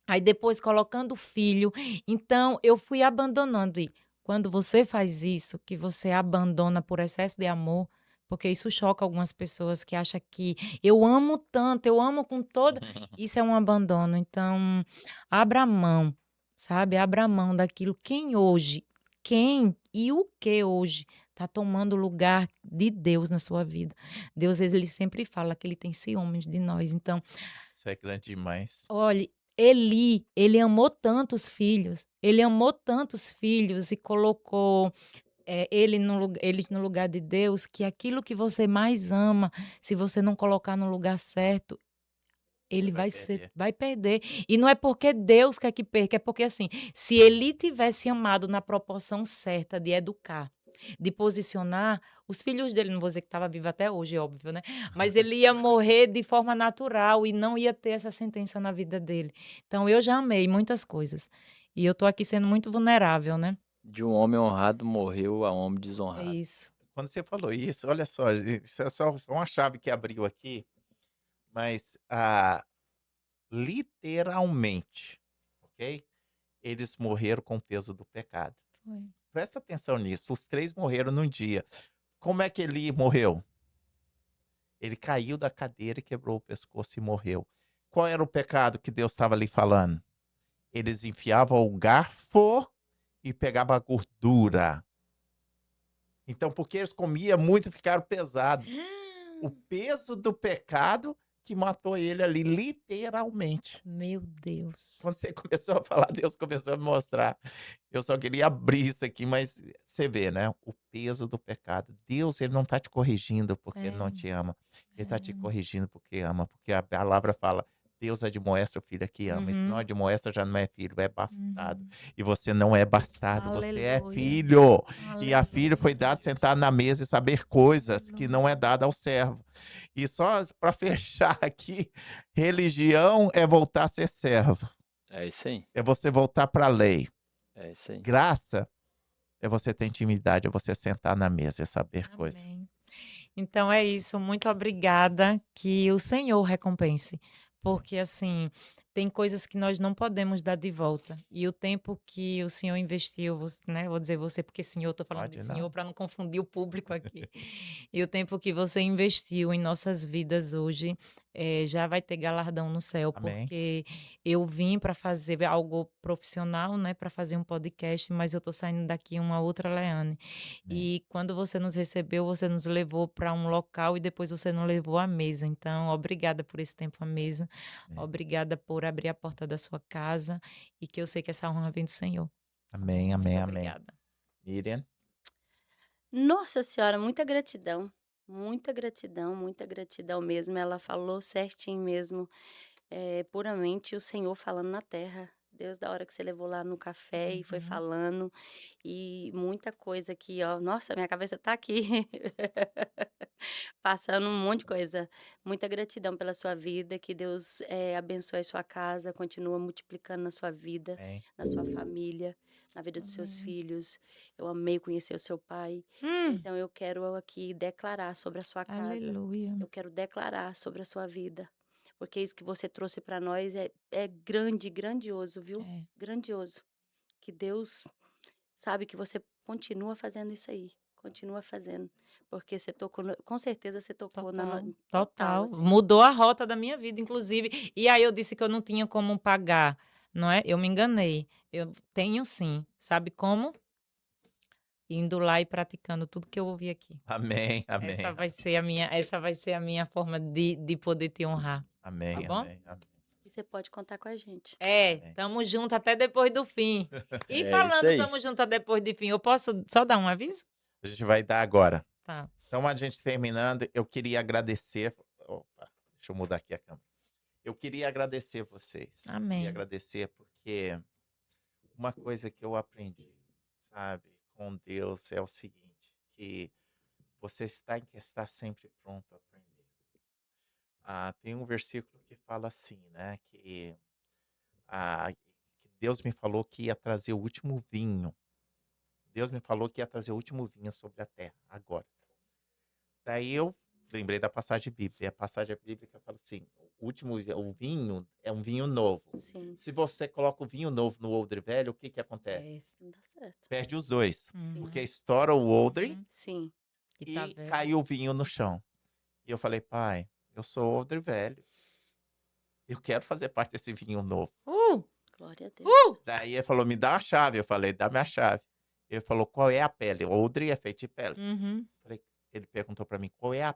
Aí depois colocando o filho. Então eu fui abandonando. E quando você faz isso, que você abandona por excesso de amor, porque isso choca algumas pessoas que acham que eu amo tanto, eu amo com toda. Isso é um abandono. Então, abra a mão, sabe? Abra a mão daquilo. Quem e o que hoje está tomando o lugar de Deus na sua vida? Deus, ele sempre fala que ele tem ciúmes de nós. Então, Isso é grande demais. olhe, Eli, ele amou tantos filhos, ele amou tantos filhos e colocou, ele no lugar de Deus, que aquilo que você mais ama, se você não colocar no lugar certo, Você ele vai perder. vai perder. E não é porque Deus quer que perca, é porque assim, se Eli tivesse amado na proporção certa de educar, de posicionar, os filhos dele, não vou dizer que estava vivo até hoje, óbvio, né? Mas ele ia morrer de forma natural e não ia ter essa sentença na vida dele. Então eu já amei muitas coisas. E eu tô aqui sendo muito vulnerável, né? De um homem honrado morreu a homem É desonrado. isso. Quando você falou isso, olha só, isso é só uma chave que abriu aqui, mas, literalmente, ok? Eles morreram com o peso do pecado. Foi. Presta atenção nisso, os 3 morreram num dia. Como é que ele morreu? Ele caiu da cadeira e quebrou o pescoço e morreu. Qual era o pecado que Deus estava ali falando? Eles enfiavam o garfo e pegavam a gordura. Então, porque eles comiam muito, ficaram pesados. O peso do pecado que matou ele ali, literalmente. Meu Deus. Quando você começou a falar, Deus começou a me mostrar. Eu só queria abrir isso aqui, mas você vê, né? O peso do pecado. Deus, ele não está te corrigindo porque ele É, não te ama. Ele está te é. corrigindo porque ama. Porque a palavra fala, Deus admoesta o filho que ama. E se não Uhum, admoesta, já não é filho, é bastardo. uhum. E você não é bastardo, você é Aleluia. filho. E a filho foi Aleluia. dado sentar na mesa e saber coisas que não é Aleluia. dada ao servo. E só para fechar aqui, religião é voltar a ser servo. É isso aí. É você voltar para a lei. É isso aí. Graça é você ter intimidade, é você sentar na mesa e saber coisas. Amém. Então é isso, muito obrigada, que o Senhor recompense, porque assim, tem coisas que nós não podemos dar de volta, e o tempo que o Senhor investiu, né, vou dizer você, porque Senhor, estou falando de Pode Senhor não. para não confundir o público aqui, e o tempo que você investiu em nossas vidas hoje, já vai ter galardão no céu, Amém. porque eu vim para fazer algo profissional, né, para fazer um podcast, mas eu estou saindo daqui uma outra Leane. Amém. E quando você nos recebeu, você nos levou para um local e depois você nos levou à mesa. Então, obrigada por esse tempo à mesa. Amém. Obrigada por abrir a porta da sua casa e que eu sei que essa honra vem do Senhor. Tá bom? Amém, Muito amém, amém. obrigada. Miriam, Nossa senhora, muita gratidão mesmo. Ela falou certinho mesmo, puramente o Senhor falando na terra. Deus, da hora que você levou lá no café e foi Uhum. falando, e muita coisa aqui, ó. Nossa, minha cabeça tá aqui passando um monte de coisa. Muita gratidão pela sua vida, que Deus abençoe a sua casa, continua multiplicando na sua vida, amém. na sua família, na vida dos seus Amém. filhos. Eu amei conhecer o seu pai. Então eu quero aqui declarar sobre a sua casa. Aleluia. Eu quero declarar sobre a sua vida. Porque isso que você trouxe para nós é grande, grandioso, viu? É. Grandioso. Que Deus sabe que você continua fazendo isso aí. Continua fazendo. Porque você tocou, com certeza você tocou Total, total, total. assim. Mudou a rota da minha vida, inclusive. E aí eu disse que eu não tinha como pagar, não é? Eu me enganei. Eu tenho sim. Sabe como? Indo lá e praticando tudo que eu ouvi aqui. Amém, amém, Essa vai ser a minha forma de poder te honrar, tá amém, bom? amém, amém. você pode contar com a gente. Amém. Tamo junto até depois do fim. E É isso falando aí. tamo junto até depois do fim, eu posso só dar um aviso? A gente vai dar agora. Tá. Então, a gente terminando, eu queria agradecer. Opa, deixa eu mudar aqui a câmera. Eu queria agradecer vocês. Amém. Queria agradecer porque uma coisa que eu aprendi, sabe, com Deus é o seguinte, que você tem que estar sempre pronto a aprender. Tem um versículo que fala assim, né, que Deus me falou que ia trazer o último vinho. Deus me falou que ia trazer o último vinho sobre a terra, agora. Daí eu lembrei da passagem bíblica. E a passagem bíblica fala assim: o vinho é um vinho novo. Sim. Se você coloca o vinho novo no odre velho, o que que acontece? Não dá certo. Perde os dois. Uhum. Porque estoura o odre Uhum. Sim. Que tá e velho. cai o vinho no chão. E eu falei, pai, eu sou odre velho. Eu quero fazer parte desse vinho novo. Glória a Deus. Daí ele falou, me dá a chave. Eu falei, dá minha chave. Ele falou, qual é a pele? O odre é feito de pele. Uhum. Ele perguntou para mim, qual é a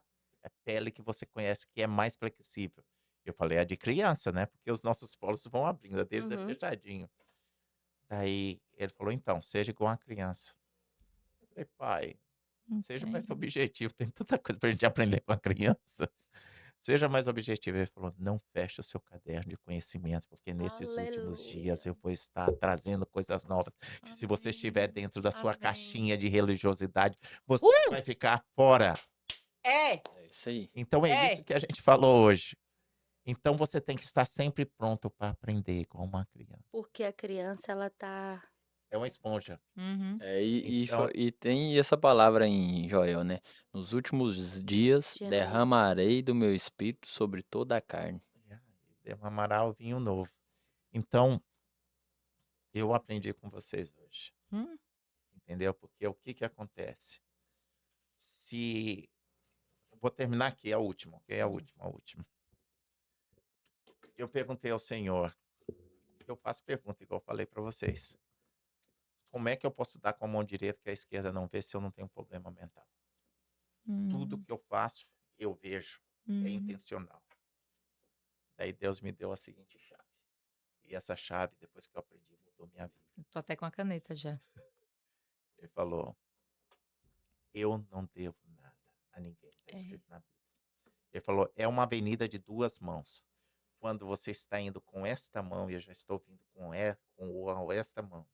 pele que você conhece que é mais flexível? Eu falei, a de criança, né? Porque os nossos polos vão abrindo, a deles é Uhum. fechadinho. Daí ele falou, então, seja igual a criança. Eu falei, pai, seja mais Entendo. objetivo, tem tanta coisa pra gente aprender com a criança. Seja mais objetivo. Ele falou, não feche o seu caderno de conhecimento, porque nesses últimos dias Aleluia. eu vou estar trazendo coisas novas. Que se você estiver Amém. dentro da sua Amém. caixinha de religiosidade, você vai ficar fora. É. É isso aí. Então é isso que a gente falou hoje. Então você tem que estar sempre pronto para aprender com uma criança. Porque a criança, ela tá... É uma esponja. Uhum. Então, E tem essa palavra em Joel, né? Nos últimos dias derramarei do meu espírito sobre toda a carne. derramará o vinho novo. Então, eu aprendi com vocês hoje. Hum. Entendeu? Porque o que que acontece? Vou terminar aqui, a última, ok? A última. Eu perguntei ao Senhor, eu faço pergunta, igual eu falei para vocês. Como é que eu posso dar com a mão direita que a esquerda não vê se eu não tenho problema mental? Tudo que eu faço, eu vejo. É intencional. Daí Deus me deu a seguinte chave. E essa chave, depois que eu aprendi, mudou minha vida. Tô até com a caneta já. Ele falou, eu não devo nada a ninguém. Está escrito na Bíblia. Ele falou, é uma avenida de duas mãos. Quando você está indo com esta mão, e eu já estou vindo com esta mão.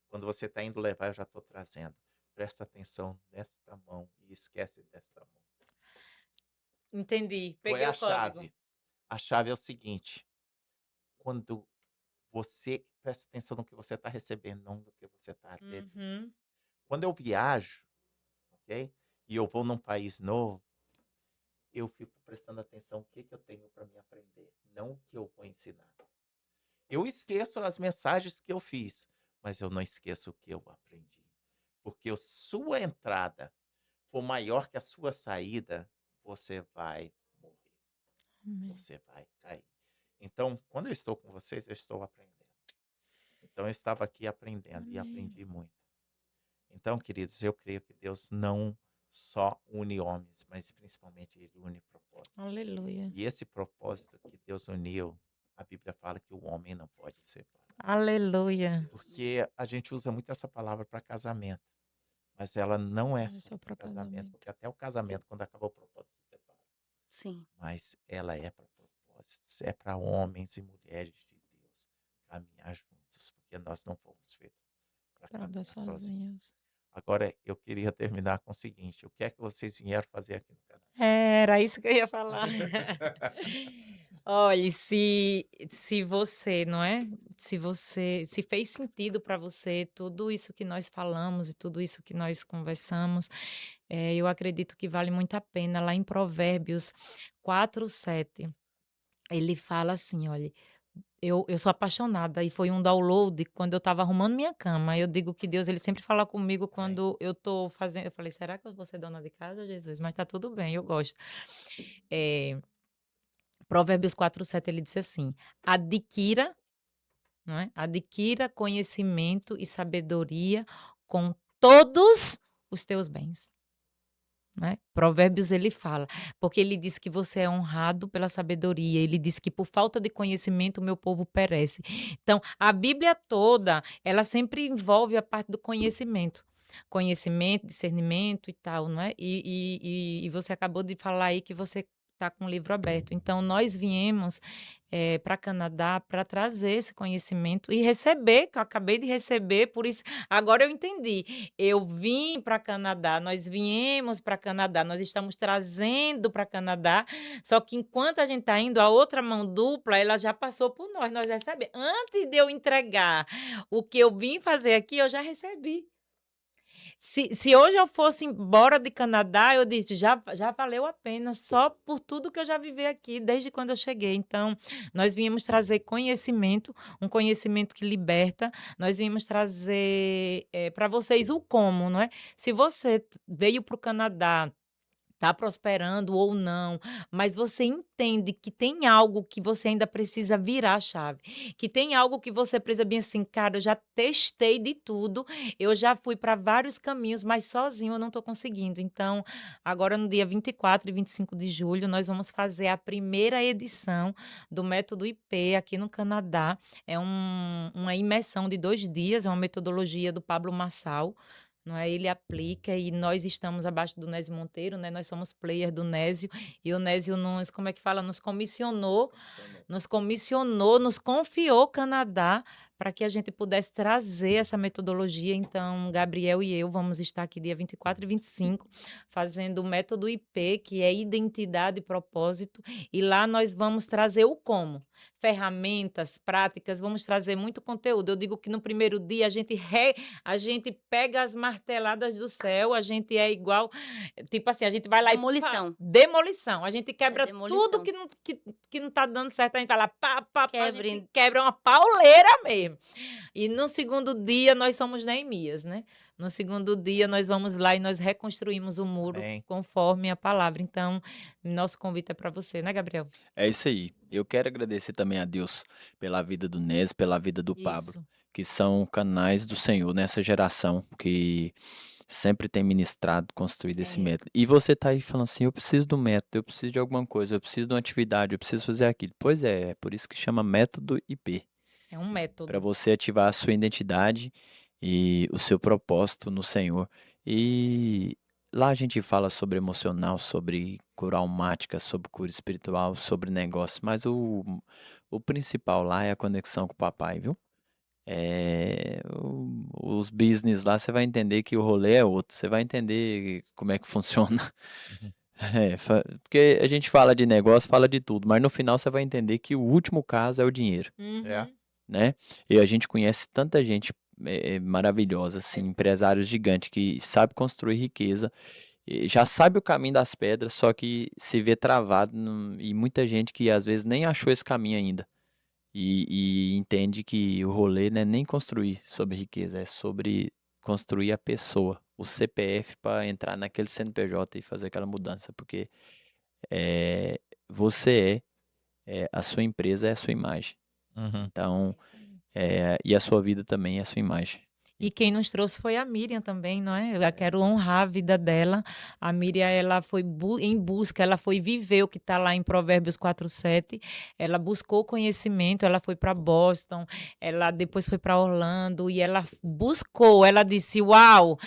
Quando você está indo levar, eu já estou trazendo. Presta atenção nesta mão e esquece desta mão. Entendi. Qual é Peguei a o código. chave? A chave é o seguinte. Quando você presta atenção no que você está recebendo, não no que você está devendo. Uhum. Quando eu viajo, ok? E eu vou num país novo, eu fico prestando atenção no que eu tenho para me aprender, não o que eu vou ensinar. Eu esqueço as mensagens que eu fiz, mas eu não esqueço o que eu aprendi. Porque a sua entrada for maior que a sua saída, você vai morrer. Amém. Você vai cair. Então, quando eu estou com vocês, eu estou aprendendo. Então, eu estava aqui aprendendo e Amém. aprendi muito. Então, queridos, eu creio que Deus não só une homens, mas principalmente Ele une propósitos. Aleluia. E esse propósito que Deus uniu, a Bíblia fala que o homem não pode separar. Aleluia. Porque a gente usa muito essa palavra para casamento, mas ela não é É só só para pra casamento, casamento. porque até o casamento, quando acaba o propósito, se separa. Sim. Mas ela é para propósitos, é para homens e mulheres de Deus caminhar juntos, porque nós não fomos feitos para Pra caminhar andar sozinhos. sozinhos. Agora, eu queria terminar com o seguinte: o que é que vocês vieram fazer aqui no canal? Era isso que eu ia falar. Olhe, se você, não é? Se fez sentido para você tudo isso que nós falamos e tudo isso que nós conversamos, eu acredito que vale muito a pena. Lá em Provérbios 4:7, ele fala assim, olha, eu sou apaixonada e foi um download quando eu estava arrumando minha cama. Eu digo que Deus, ele sempre fala comigo Amém. quando eu tô fazendo. Eu falei, será que eu vou ser dona de casa, Jesus? Mas tá tudo bem, eu gosto. Eh, Provérbios 4:7, ele disse assim: adquira, não é? Adquira conhecimento e sabedoria com todos os teus bens. né. Provérbios ele fala, porque ele diz que você é honrado pela sabedoria, ele diz que por falta de conhecimento o meu povo perece. Então, a Bíblia toda, ela sempre envolve a parte do conhecimento. Conhecimento, discernimento e tal, não é. E você acabou de falar aí que você está com o livro aberto. Então nós viemos, para Canadá para trazer esse conhecimento e receber, que eu acabei de receber, por isso agora eu entendi. Eu vim para Canadá, nós viemos para Canadá, nós estamos trazendo para Canadá, só que enquanto a gente está indo, a outra mão dupla, ela já passou por nós recebemos. Antes de eu entregar o que eu vim fazer aqui, eu já recebi. Se hoje eu fosse embora de Canadá, eu disse: "Já valeu a pena, só por tudo que eu já vivi aqui, desde quando eu cheguei". Então, nós viemos trazer conhecimento, um conhecimento que liberta, nós viemos trazer, pra vocês o como, não é. Se você veio para o Canadá, está prosperando ou não, mas você entende que tem algo que você ainda precisa virar a chave, que tem algo que você precisa bem assim, cara, eu já testei de tudo, eu já fui para vários caminhos, mas sozinho eu não estou conseguindo. Então, agora no dia 24 e 25 de julho, nós vamos fazer a primeira edição do Método IP aqui no Canadá. É uma imersão de 2 dias, é uma metodologia do Pablo Marçal, não é, ele aplica e nós estamos abaixo do Nésio Monteiro, né, nós somos player do Nésio, e o Nésio nos como é que fala? Nos confiou Canadá para que a gente pudesse trazer essa metodologia. Então, Gabriel e eu vamos estar aqui dia 24 e 25 fazendo o método IP, que é identidade e propósito, e lá nós vamos trazer o como. Ferramentas, práticas, vamos trazer muito conteúdo. Eu digo que no primeiro dia a gente pega as marteladas do céu, a gente é igual, tipo assim, a gente vai lá e pá, Demolição. demolição. A gente quebra tudo demolição. que não tá dando certo, a gente vai lá, pá, pá, pá, a gente Quebre. quebra uma pauleira mesmo. E no segundo dia nós somos Neemias, né. No segundo dia nós vamos lá e nós reconstruímos o muro Amém. conforme a palavra. Então, nosso convite é para você, né, Gabriel? É isso aí. Eu quero agradecer também a Deus pela vida do Nes, pela vida do Pablo, Isso. que são canais do Senhor nessa geração que sempre tem ministrado, construído esse É. método. E você tá aí falando assim: eu preciso do método, eu preciso de alguma coisa, eu preciso de uma atividade, eu preciso fazer aquilo. Pois é por isso que chama método IP, É um para método. você ativar a sua identidade e o seu propósito no Senhor. E lá a gente fala sobre emocional, sobre cura almática, sobre cura espiritual, sobre negócio, mas o principal lá é a conexão com o papai, viu? Os business lá você vai entender que o rolê é outro, você vai entender como é que funciona. Uhum. Porque a gente fala de negócio, fala de tudo, mas no final você vai entender que o último caso é o dinheiro, É. Uhum. né? E a gente conhece tanta gente maravilhosa, assim, empresários gigantes que sabe construir riqueza, e já sabe o caminho das pedras, só que se vê travado, e muita gente que às vezes nem achou esse caminho ainda. E entende que o rolê não é nem construir sobre riqueza, é sobre construir a pessoa, o CPF para entrar naquele CNPJ e fazer aquela mudança, porque eh, você a sua empresa é a sua imagem. Uhum. Então, É isso aí. e a sua vida também é a sua imagem. E quem nos trouxe foi a Miriam também, não é? Eu quero honrar a vida dela. A Miriam, ela foi em busca, ela foi viver o que está lá em Provérbios 4:7. Ela buscou conhecimento, ela foi para Boston, ela depois foi para Orlando e ela buscou, ela disse: "Uau,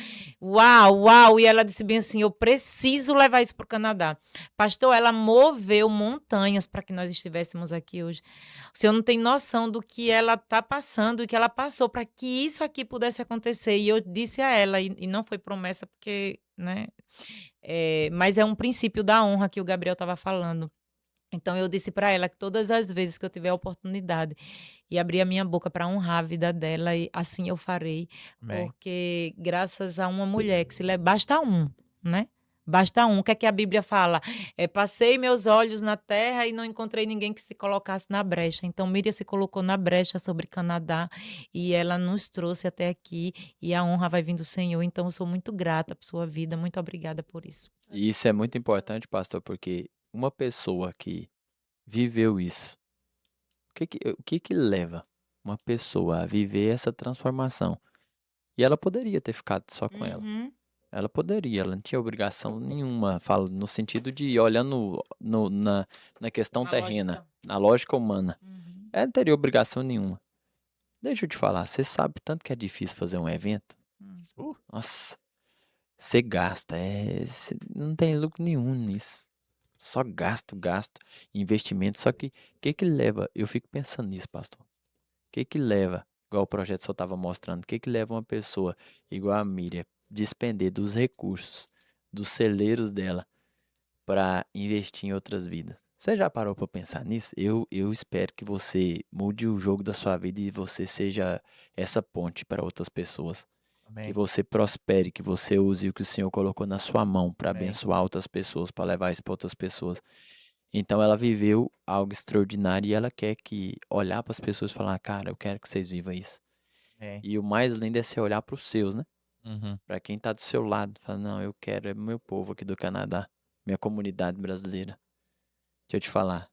uau, uau", e ela disse bem assim: "Eu preciso levar isso para o Canadá". Pastor, ela moveu montanhas para que nós estivéssemos aqui hoje. O senhor não tem noção do que ela está passando e que ela passou para que isso aqui pudesse acontecer. E eu disse a ela, e não foi promessa, porque, né? Mas é um princípio da honra que o Gabriel estava falando. Então eu disse para ela que todas as vezes que eu tiver a oportunidade e abrir a minha boca para honrar a vida dela, e assim eu farei, Amém. porque graças a uma mulher que basta um, né? Basta um. O que é que a Bíblia fala? Passei meus olhos na terra e não encontrei ninguém que se colocasse na brecha. Então Miriam se colocou na brecha sobre Canadá e ela nos trouxe até aqui e a honra vai vir do Senhor. Então eu sou muito grata por sua vida. Muito obrigada por isso. E isso é muito importante, pastor, porque uma pessoa que viveu isso, o que que leva uma pessoa a viver essa transformação? E ela poderia ter ficado só com ela. Uhum. Ela poderia, ela não tinha obrigação nenhuma, falo no sentido de ir olhando na questão Na terrena, lógica. na lógica humana. Uhum. Ela não teria obrigação nenhuma. Deixa eu te falar, você sabe tanto que é difícil fazer um evento? Nossa, você gasta, cê não tem lucro nenhum nisso. Só gasto, investimento. Só que o que leva? Eu fico pensando nisso, pastor. O que leva, igual o projeto só estava mostrando, o que leva uma pessoa igual a Miriam despender dos recursos, dos celeiros dela, para investir em outras vidas? Você já parou para pensar nisso? Eu espero que você mude o jogo da sua vida e você seja essa ponte para outras pessoas. Que Amém. você prospere, que você use o que o Senhor colocou na sua mão para Amém. abençoar outras pessoas, para levar isso para outras pessoas. Então ela viveu algo extraordinário e ela quer que olhar para as pessoas e falar, cara, eu quero que vocês vivam isso. Amém. E o mais lindo é você olhar para os seus, né? Uhum. Para quem tá do seu lado, fala, não, eu quero, é meu povo aqui do Canadá, minha comunidade brasileira. Deixa eu te falar,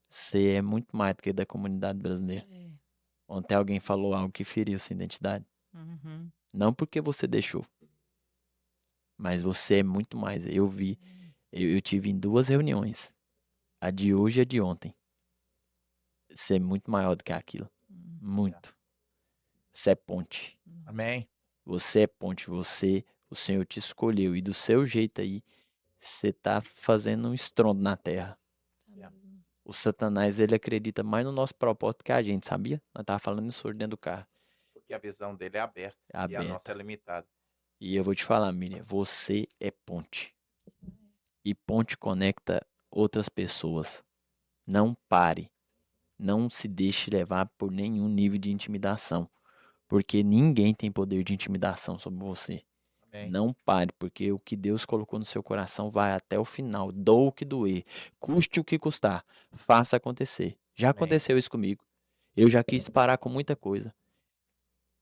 você é muito mais do que da comunidade brasileira. É. Ontem alguém falou algo que feriu sua identidade. Uhum. Não porque você deixou, mas você é muito mais. Eu vi, eu tive em 2 reuniões, a de hoje e a de ontem. Você é muito maior do que aquilo, muito. Você é ponte. Amém. Você é ponte, o Senhor te escolheu e do seu jeito aí, você tá fazendo um estrondo na terra. O Satanás, ele acredita mais no nosso propósito que a gente, sabia? Nós tava falando isso hoje dentro do carro. Porque a visão dele é aberta. É E a nossa aberta. é limitada. E eu vou te falar, Miriam, você é ponte. E ponte conecta outras pessoas. Não pare. Não se deixe levar por nenhum nível de intimidação. Porque ninguém tem poder de intimidação sobre você. Amém. Não pare, porque o que Deus colocou no seu coração vai até o final. Doa o que doer. Custe o que custar. Faça acontecer. Já Amém. aconteceu isso comigo. Eu já quis parar com muita coisa.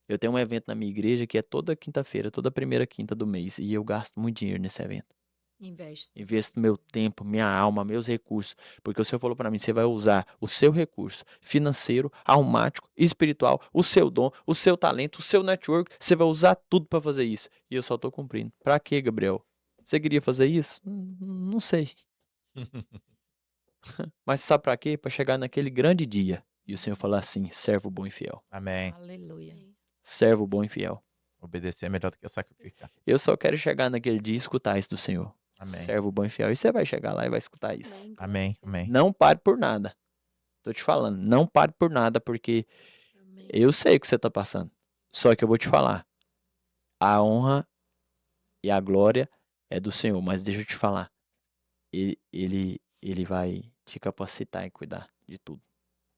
Eu tenho um evento na minha igreja que é toda quinta-feira, toda primeira quinta do mês. E eu gasto muito dinheiro nesse evento. Investe. Investo meu tempo, minha alma, meus recursos. Porque o Senhor falou para mim, você vai usar o seu recurso financeiro, almático, espiritual, o seu dom, o seu talento, o seu network. Você vai usar tudo para fazer isso. E eu só tô cumprindo. Para quê, Gabriel? Você queria fazer isso? Não sei. Mas sabe para quê? Para chegar naquele grande dia. E o Senhor falar assim, servo bom e fiel. Amém. Aleluia. Servo bom e fiel. Obedecer é melhor do que sacrificar. Eu só quero chegar naquele dia e escutar isso do Senhor. Amém. Servo bom e fiel. E você vai chegar lá e vai escutar isso. Amém. Amém. Não pare por nada. Tô te falando, não pare por nada, porque eu sei o que você tá passando. Só que eu vou te falar. A honra e a glória é do Senhor, mas deixa eu te falar. Ele vai te capacitar e cuidar de tudo.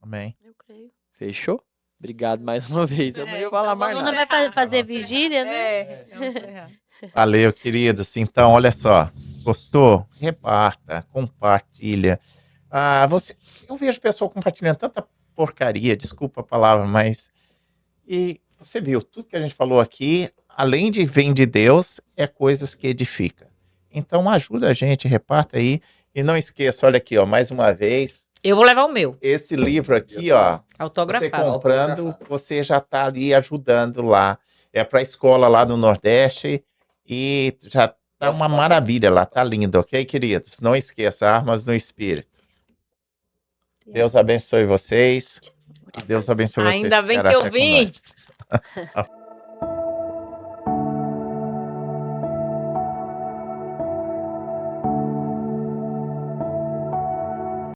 Amém. Eu creio. Fechou? Obrigado mais uma vez. Eu não ia falar mais Não nada. vai fazer vigília, né? Vamos encerrar. Valeu, queridos. Então, olha só. Gostou? Reparta, compartilha. Eu vejo pessoal compartilhando tanta porcaria, desculpa a palavra, mas... E você viu, tudo que a gente falou aqui, além de vem de Deus, é coisas que edificam. Então, ajuda a gente, reparta aí. E não esqueça, olha aqui, ó, mais uma vez, Eu vou levar o meu, esse livro aqui, ó, você autografado. comprando, você já está ali ajudando lá. É para a escola lá do Nordeste e já tá uma maravilha lá, tá lindo, ok, queridos? Não esqueça, armas no espírito. Deus abençoe vocês. Que Deus abençoe vocês. Ainda bem ficará que eu até vim. conosco.